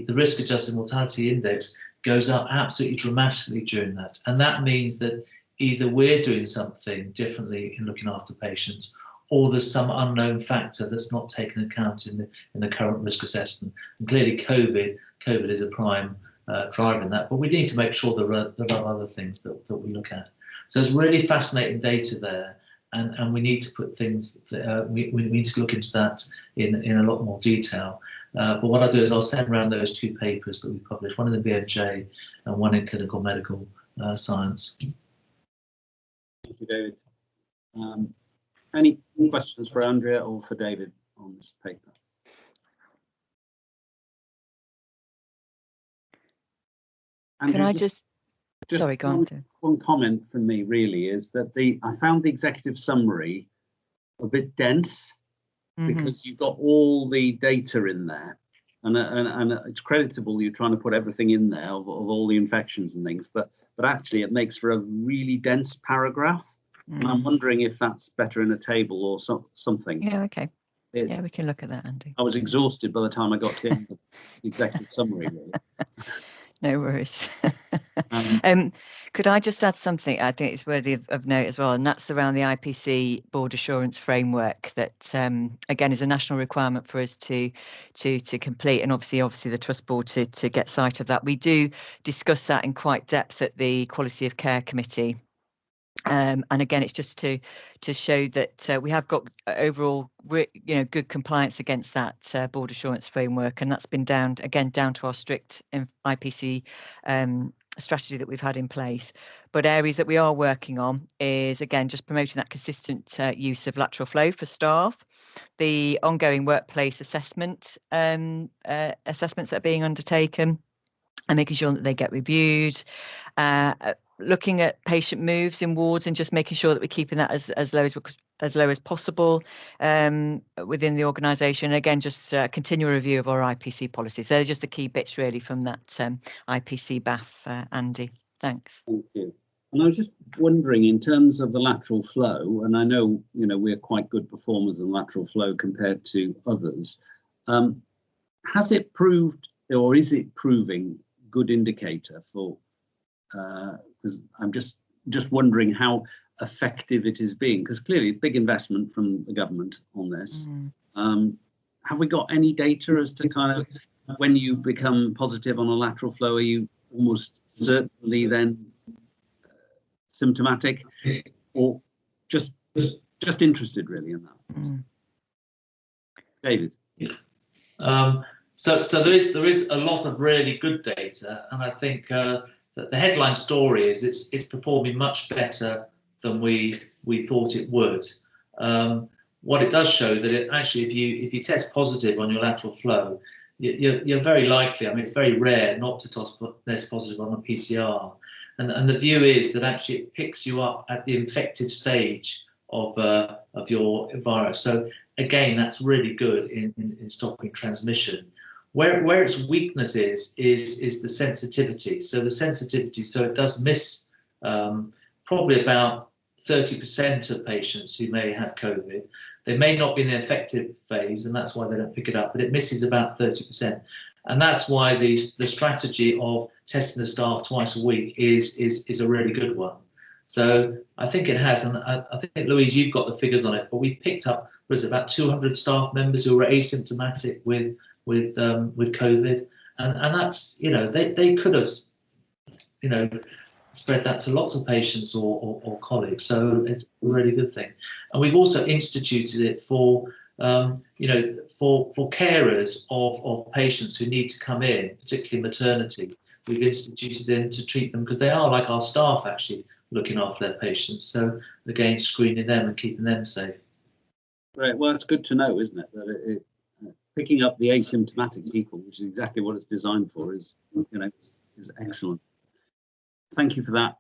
risk-adjusted mortality index goes up absolutely dramatically during that. And that means that either we're doing something differently in looking after patients, or there's some unknown factor that's not taken account in the current risk assessment. And clearly COVID is a prime driver in that, but we need to make sure there are other things that we look at. So it's really fascinating data there, and we need to put things, we need to look into that in a lot more detail. But what I'll do is I'll send around those 2 papers that we published, one in the BMJ and one in Clinical Medical Science. Thank you, David. Any questions for Andrea or for David on this paper? Andrea, Can I just sorry, go on. One comment from me really is that I found the executive summary a bit dense, because you've got all the data in there, and it's creditable you're trying to put everything in there of all the infections and things, but actually it makes for a really dense paragraph. And I'm wondering if that's better in a table or something. Yeah, okay. Yeah, we can look at that, Andy. I was exhausted by the time I got to the executive summary, really. No worries. Could I just add something? I think it's worthy of note as well, and that's around the IPC board assurance framework that, again, is a national requirement for us to complete, and obviously the trust board to get sight of that. We do discuss that in quite depth at the Quality of Care Committee. And again, it's just to show that we have got overall, good compliance against that board assurance framework, and that's been down to our strict IPC strategy that we've had in place. But areas that we are working on is, again, just promoting that consistent use of lateral flow for staff, the ongoing workplace assessments that are being undertaken, and making sure that they get reviewed. Looking at patient moves in wards and just making sure that we're keeping that as low as possible within the organisation. Again, just a continual review of our IPC policies. They're just the key bits really from that IPC BAF, Andy. Thanks. Thank you. And I was just wondering, in terms of the lateral flow, and I know we're quite good performers in lateral flow compared to others. Has it proved, or is it proving, good indicator for? Because I'm just wondering how effective it is being, because clearly big investment from the government on this. Have we got any data as to kind of when you become positive on a lateral flow, are you almost certainly then symptomatic, or just interested really in that? David. So there is a lot of really good data, and I think that the headline story is it's performing much better than we thought it would. What it does show that it actually, if you test positive on your lateral flow, you're very likely. I mean, it's very rare not to test positive on a PCR, and the view is that actually it picks you up at the infective stage of your virus. So again, that's really good in stopping transmission. Where its weakness is the sensitivity. So the sensitivity, so it does miss probably about 30% of patients who may have COVID. They may not be in the infective phase, and that's why they don't pick it up, but it misses about 30%. And that's why the strategy of testing the staff twice a week is a really good one. So I think it has, and I think, Louise, you've got the figures on it, but we picked up, about 200 staff members who were asymptomatic with COVID, and that's, they could have, spread that to lots of patients or colleagues. So it's a really good thing. And we've also instituted it for carers of patients who need to come in, particularly maternity. We've instituted it to treat them because they are like our staff actually looking after their patients. So again, screening them and keeping them safe. Right. Well, it's good to know, isn't it, that picking up the asymptomatic people, which is exactly what it's designed for, is excellent. Thank you for that,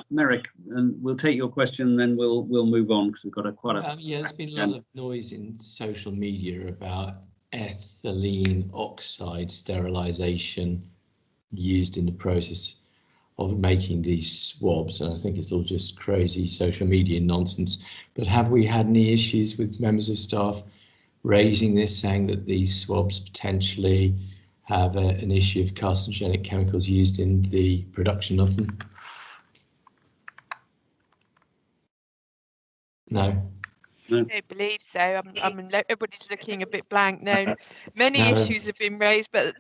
Merrick. And we'll take your question, and then we'll move on because we've got quite a. Yeah, there's been a lot of noise in social media about ethylene oxide sterilisation used in the process. of making these swabs, and I think it's all just crazy social media nonsense. But have we had any issues with members of staff raising this, saying that these swabs potentially have an issue of carcinogenic chemicals used in the production of them? No. I don't believe so. I mean, everybody's looking a bit blank. No, many No. issues have been raised, but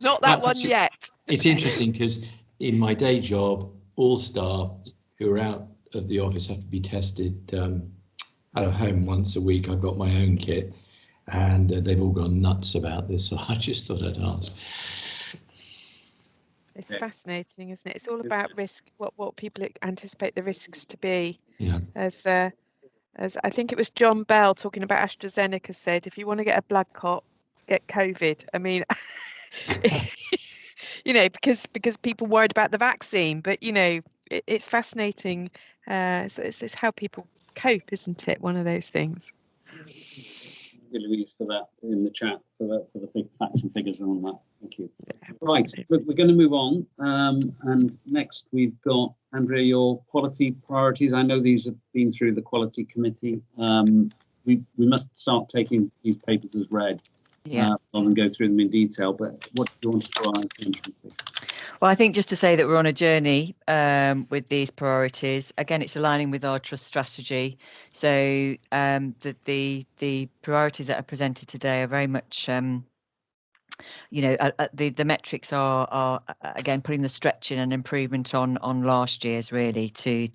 not that one yet. It's interesting because in my day job, all staff who are out of the office have to be tested at home once a week. I've got my own kit, and they've all gone nuts about this, so I just thought I'd ask. It's fascinating, isn't it? It's all about risk, what people anticipate the risks to be. Yeah. As I think it was John Bell talking about AstraZeneca said, if you want to get a blood clot, get COVID. I mean, you know, because people worried about the vaccine, but you know, it's fascinating. So it's how people cope, isn't it? One of those things. Louise, for that in the chat, for the facts and figures on that. Thank you. Right, look, we're going to move on. And next we've got, Andrea, your quality priorities. I know these have been through the quality committee. We must start taking these papers as read, rather than go through them in detail. But what do you want to draw our attention to? Well, I think just to say that we're on a journey with these priorities. Again, it's aligning with our trust strategy. So the priorities that are presented today are very much, you know, the metrics are again putting the stretch in and improvement on last year's, really to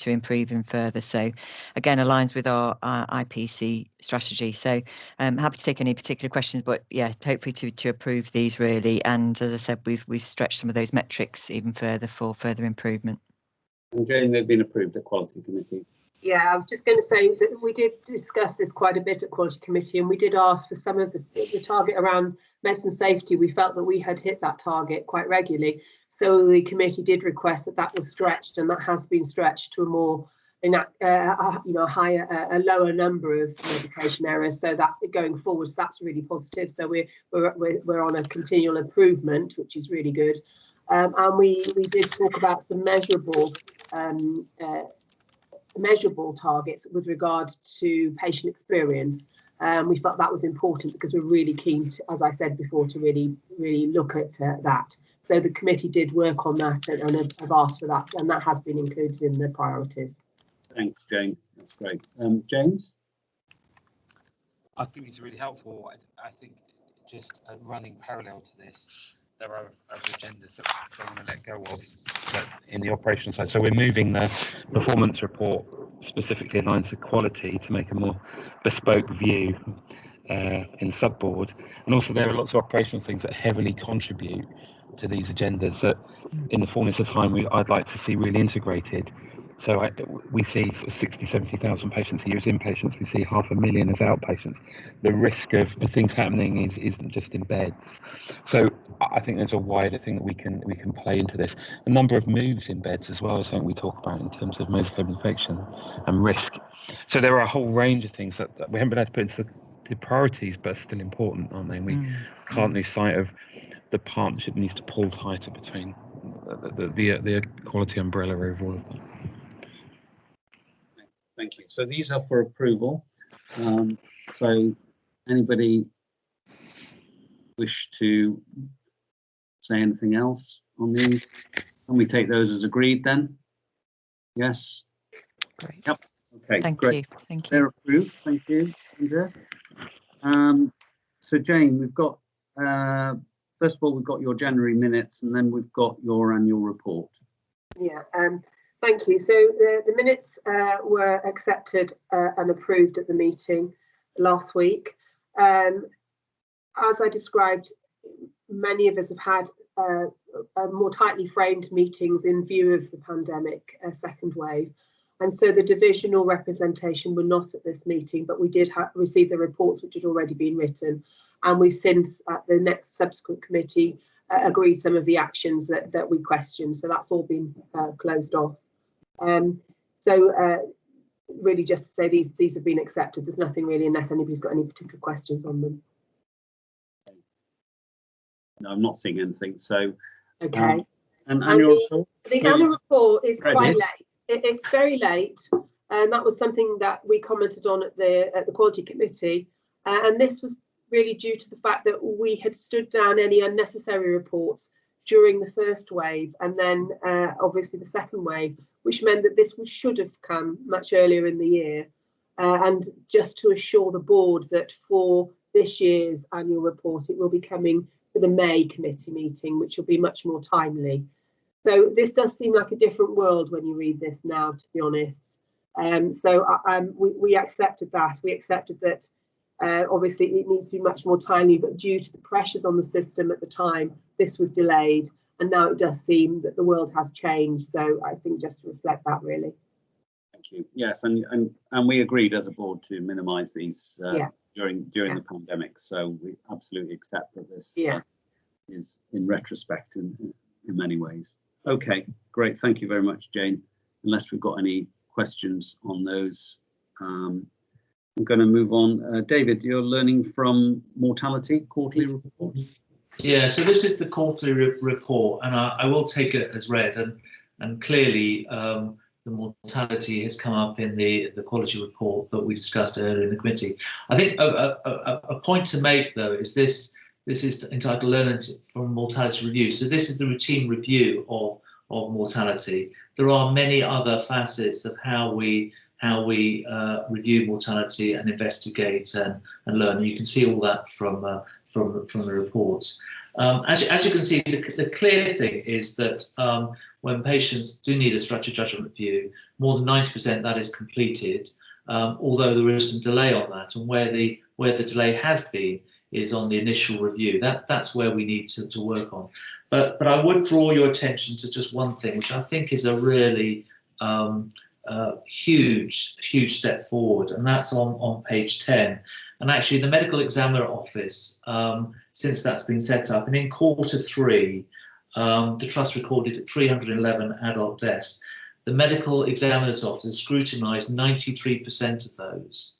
improve even further. So again, aligns with our IPC strategy. So happy to take any particular questions, but yeah, hopefully to approve these really. And as I said, we've stretched some of those metrics even further for further improvement. And Jane, they've been approved at quality committee. Yeah, I was just going to say that we did discuss this quite a bit at Quality Committee, and we did ask for some of the target around medicine safety. We felt that we had hit that target quite regularly. So the committee did request that was stretched, and that has been stretched to a more, you know, a lower number of medication errors. So that going forward, that's really positive. So we're on a continual improvement, which is really good. And we did talk about some measurable targets with regard to patient experience. We felt that was important because we're really keen to, as I said before, to really look at that. So the committee did work on that and have asked for that, and that has been included in the priorities. Thanks, Jane. That's great. James? I think it's really helpful. I think just running parallel to this, there are other agendas that I want to let go of in the operational side. So we're moving the performance report specifically aligned to quality to make a more bespoke view in the subboard. And also there are lots of operational things that heavily contribute to these agendas that in the fullness of time I'd like to see really integrated. So we see sort of 60, 70,000 patients a year as inpatients. We see 500,000 as outpatients. The risk of things happening isn't just in beds. So I think there's a wider thing that we can play into this. A number of moves in beds as well is something we talk about in terms of nosocomial infection and risk. So there are a whole range of things that we haven't been able to put into the priorities, but are still important, aren't they? And we can't lose sight of the partnership needs to pull tighter between the quality umbrella over all of that. Thank you. So these are for approval. So anybody wish to say anything else on these? Can we take those as agreed then? Yes. Great. Yep. Okay. Thank great. you. Thank you. They're approved. Thank you, Andrea. So Jane, we've got first of all we've got your January minutes, and then we've got your annual report. Yeah. Thank you. So the minutes were accepted and approved at the meeting last week. As I described, many of us have had more tightly framed meetings in view of the pandemic second wave. And so the divisional representation were not at this meeting, but we did receive the reports which had already been written. And we've since, at the next subsequent committee, agreed some of the actions that we questioned. So that's all been closed off. Really just to say these have been accepted. There's nothing really, unless anybody's got any particular questions on them. No, I'm not seeing anything. So okay. And annual report? The annual report is quite it. late. It's very late, and that was something that we commented on at the Quality Committee, and this was really due to the fact that we had stood down any unnecessary reports during the first wave, and then obviously the second wave, which meant that this should have come much earlier in the year. And just to assure the board that for this year's annual report, it will be coming for the May committee meeting, which will be much more timely. So this does seem like a different world when you read this now, to be honest. We accepted that. We accepted that obviously it needs to be much more timely, but due to the pressures on the system at the time, this was delayed. And now it does seem that the world has changed. So I think just to reflect that, really. Thank you. Yes, and we agreed as a board to minimise these during the pandemic. So we absolutely accept that this is in retrospect in many ways. Okay, great. Thank you very much, Jane. Unless we've got any questions on those, I'm going to move on. David, you're learning from mortality quarterly report. Yeah, so this is the quarterly report, and I will take it as read. And clearly, the mortality has come up in the quality report that we discussed earlier in the committee. I think a point to make, though, is this is entitled Learning from Mortality Review. So this is the routine review of mortality. There are many other facets of how we review mortality and investigate and learn. And you can see all that from the reports. As you can see, the clear thing is that when patients do need a structured judgment review, more than 90% that is completed, although there is some delay on that, and where the delay has been is on the initial review. That's where we need to work on. But I would draw your attention to just one thing, which I think is a really huge step forward, and that's on page 10. And actually, the Medical Examiner Office, since that's been set up, and in Q3, the Trust recorded 311 adult deaths. The Medical Examiner's Office scrutinised 93% of those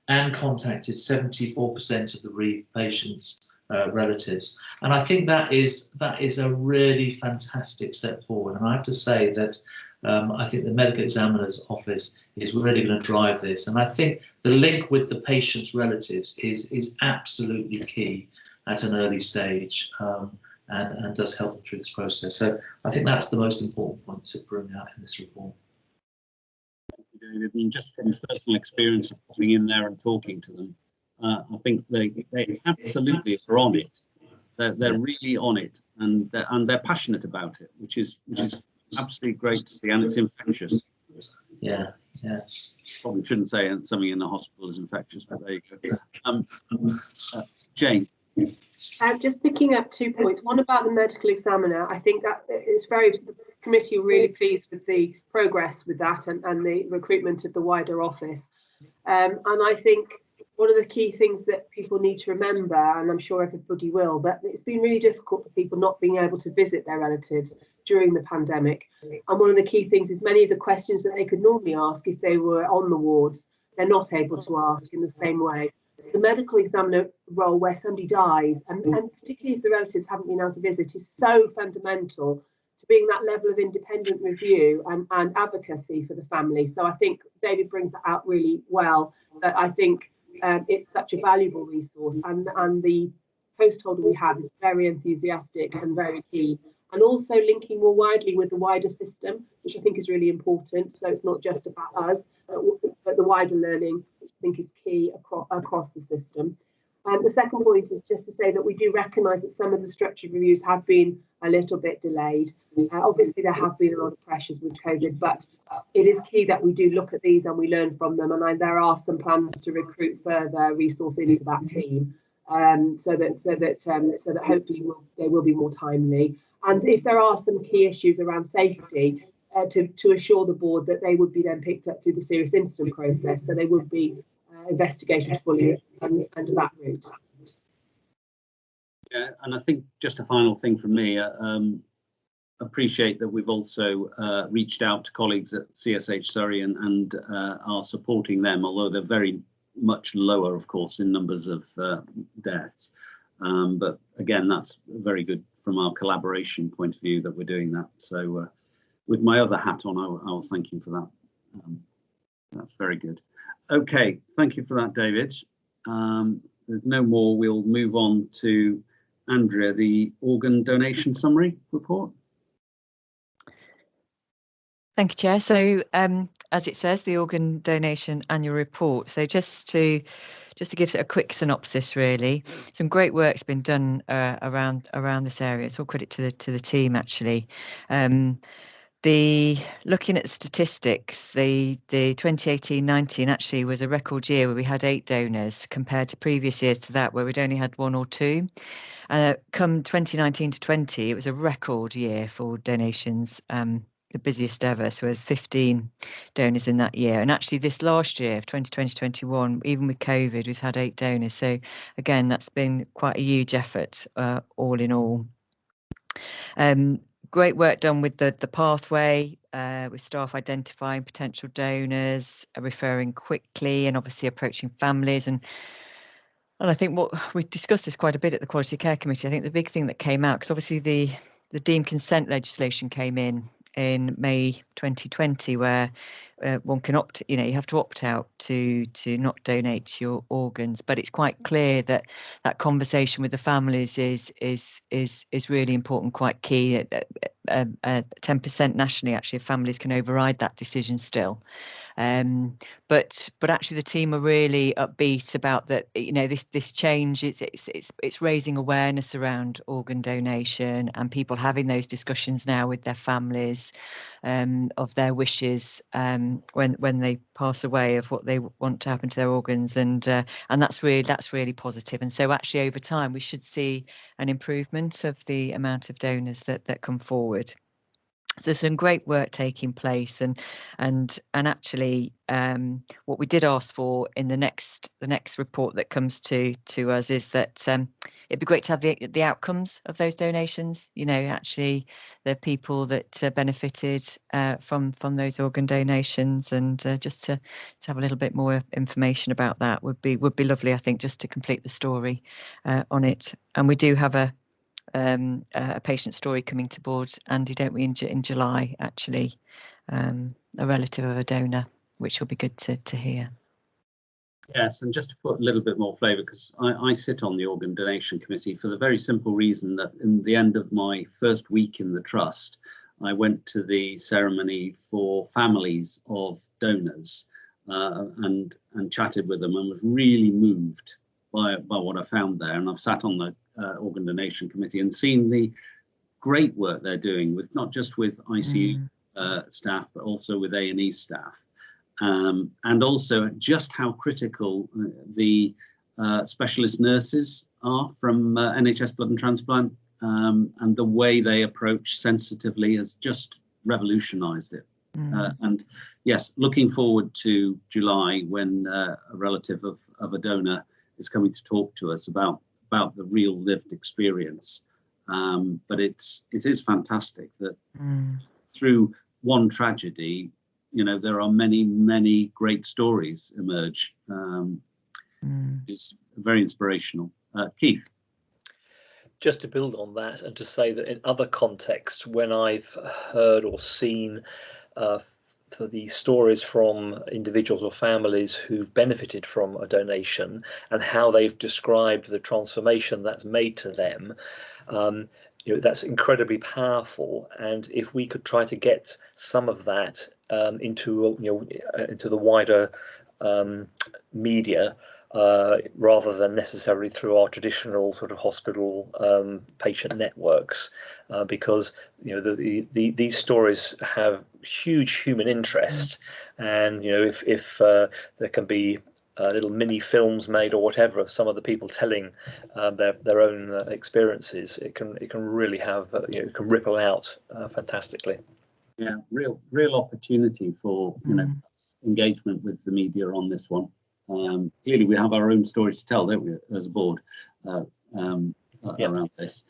and contacted 74% of the bereaved patients' relatives. And I think that is a really fantastic step forward. And I have to say that I think the Medical Examiner's Office is really going to drive this. And I think the link with the patient's relatives is absolutely key at an early stage, and does help them through this process. So I think that's the most important point to bring out in this report. Thank you, David. And just from personal experience of coming in there and talking to them, I think they absolutely are on it. They're really on it, and they're passionate about it, which is absolutely great to see, and it's infectious. Yeah. Probably shouldn't say something in the hospital is infectious, but there you go. Jane. Just picking up 2 points. One about the medical examiner. I think that is the committee are really pleased with the progress with that and the recruitment of the wider office. And I think one of the key things that people need to remember, and I'm sure everybody will, but it's been really difficult for people not being able to visit their relatives during the pandemic. And one of the key things is many of the questions that they could normally ask if they were on the wards, they're not able to ask in the same way. The medical examiner role where somebody dies, and particularly if the relatives haven't been able to visit, is so fundamental to being that level of independent review and advocacy for the family. So I think David brings that out really well, that I think it's such a valuable resource, and the post holder we have is very enthusiastic and very keen, and also linking more widely with the wider system, which I think is really important. So it's not just about us, but the wider learning, which I think is key across the system. The second point is just to say that we do recognise that some of the structured reviews have been a little bit delayed. Obviously, there have been a lot of pressures with COVID, but it is key that we do look at these and we learn from them. And there are some plans to recruit further resource into that team, so that hopefully they will be more timely. And if there are some key issues around safety, to assure the board that they would be then picked up through the serious incident process, so they would be investigated fully under that route. Yeah, and I think just a final thing from me, appreciate that we've also reached out to colleagues at CSH Surrey and are supporting them, although they're very much lower, of course, in numbers of deaths. But again, that's very good from our collaboration point of view that we're doing that. So with my other hat on, I'll thank you for that. That's very good. Okay, thank you for that, David. There's no more. We'll move on to Andrea, the organ donation summary report. Thank you, Chair. So as it says, the organ donation annual report. So just to give a quick synopsis, really, some great work's been done around this area. It's all credit to the team, actually. Looking at the statistics, the 2018-19 actually was a record year where we had 8 donors compared to previous years to that where we'd only had 1 or 2. Come 2019 to 20, it was a record year for donations, the busiest ever. So there's 15 donors in that year. And actually this last year of 2020-21, even with COVID, we've had 8 donors. So again, that's been quite a huge effort all in all. Great work done with the pathway, with staff identifying potential donors, referring quickly, and obviously approaching families. And I think what we discussed this quite a bit at the Quality Care Committee. I think the big thing that came out, because obviously the deemed consent legislation came in May 2020, where one can opt, you have to opt out to not donate your organs. But it's quite clear that conversation with the families is really important, quite key. 10% nationally, actually, families can override that decision still. But actually the team are really upbeat about that. This change, it's raising awareness around organ donation and people having those discussions now with their families of their wishes when they pass away, of what they want to happen to their organs, and that's really positive. And so actually over time we should see an improvement of the amount of donors that come forward. So some great work taking place, and actually what we did ask for in the next report that comes to us is that it'd be great to have the outcomes of those donations. Actually the people that benefited from those organ donations, and just to have a little bit more information about that would be lovely, I think, just to complete the story on it. And we do have a patient story coming to board, Andy, don't we, in July, actually, a relative of a donor, which will be good to hear. Yes, and just to put a little bit more flavour, because I sit on the organ donation committee for the very simple reason that in the end of my first week in the trust, I went to the ceremony for families of donors and chatted with them, and was really moved by what I found there. And I've sat on the organ donation committee and seen the great work they're doing with not just with ICU staff, but also with A&E staff, and also just how critical the specialist nurses are from NHS Blood and Transplant, and the way they approach sensitively has just revolutionised it. And yes, looking forward to July when a relative of a donor is coming to talk to us about the real lived experience. But it is fantastic that through one tragedy, there are many great stories emerge. It's very inspirational. Keith. Just to build on that, and to say that in other contexts, when I've heard or seen for the stories from individuals or families who've benefited from a donation and how they've described the transformation that's made to them, that's incredibly powerful. And if we could try to get some of that into the wider media, rather than necessarily through our traditional sort of hospital patient networks, because these stories have huge human interest, and if there can be little mini films made or whatever of some of the people telling their own experiences, it can really have it can ripple out fantastically. Yeah, real opportunity for engagement with the media on this one. Clearly, we have our own stories to tell, don't we, as a board, around this.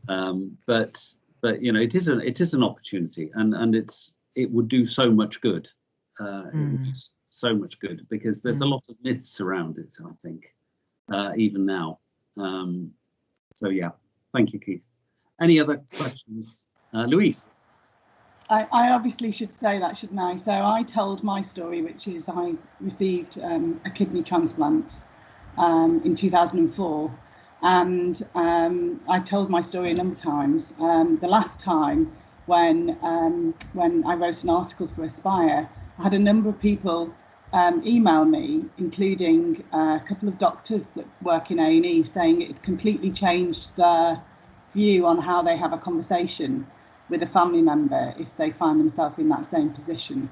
But it is an opportunity, and it would do so much good. It would do so much good, because there's a lot of myths around it, I think, even now. So yeah, thank you, Keith. Any other questions? Louise? I obviously should say that, shouldn't I? So I told my story, which is I received a kidney transplant in 2004, and I've told my story a number of times. The last time when I wrote an article for Aspire, I had a number of people email me, including a couple of doctors that work in A&E, saying it completely changed their view on how they have a conversation with a family member if they find themselves in that same position.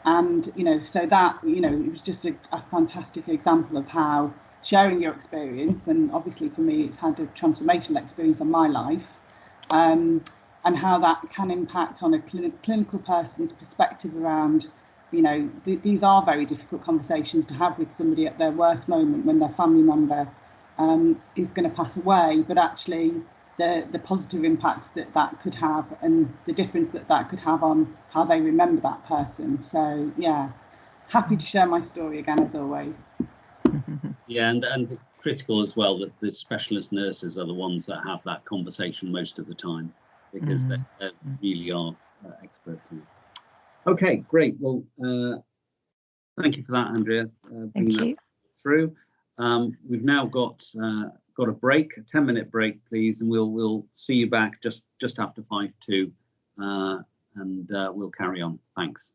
And, you know, so that, you know, it was just a fantastic example of how sharing your experience, and obviously for me, it's had a transformational experience on my life, and how that can impact on a clinical person's perspective around, you know, these are very difficult conversations to have with somebody at their worst moment when their family member is going to pass away, but actually the positive impact that could have, and the difference that could have on how they remember that person. So yeah, happy to share my story again, as always. Yeah, and critical as well that the specialist nurses are the ones that have that conversation most of the time, because they really are experts in it. Okay, great. Well, thank you for that, Andrea. Thank you. Through. We've now got a break, a 10-minute break, please, and we'll see you back just after 5:02, and we'll carry on. Thanks.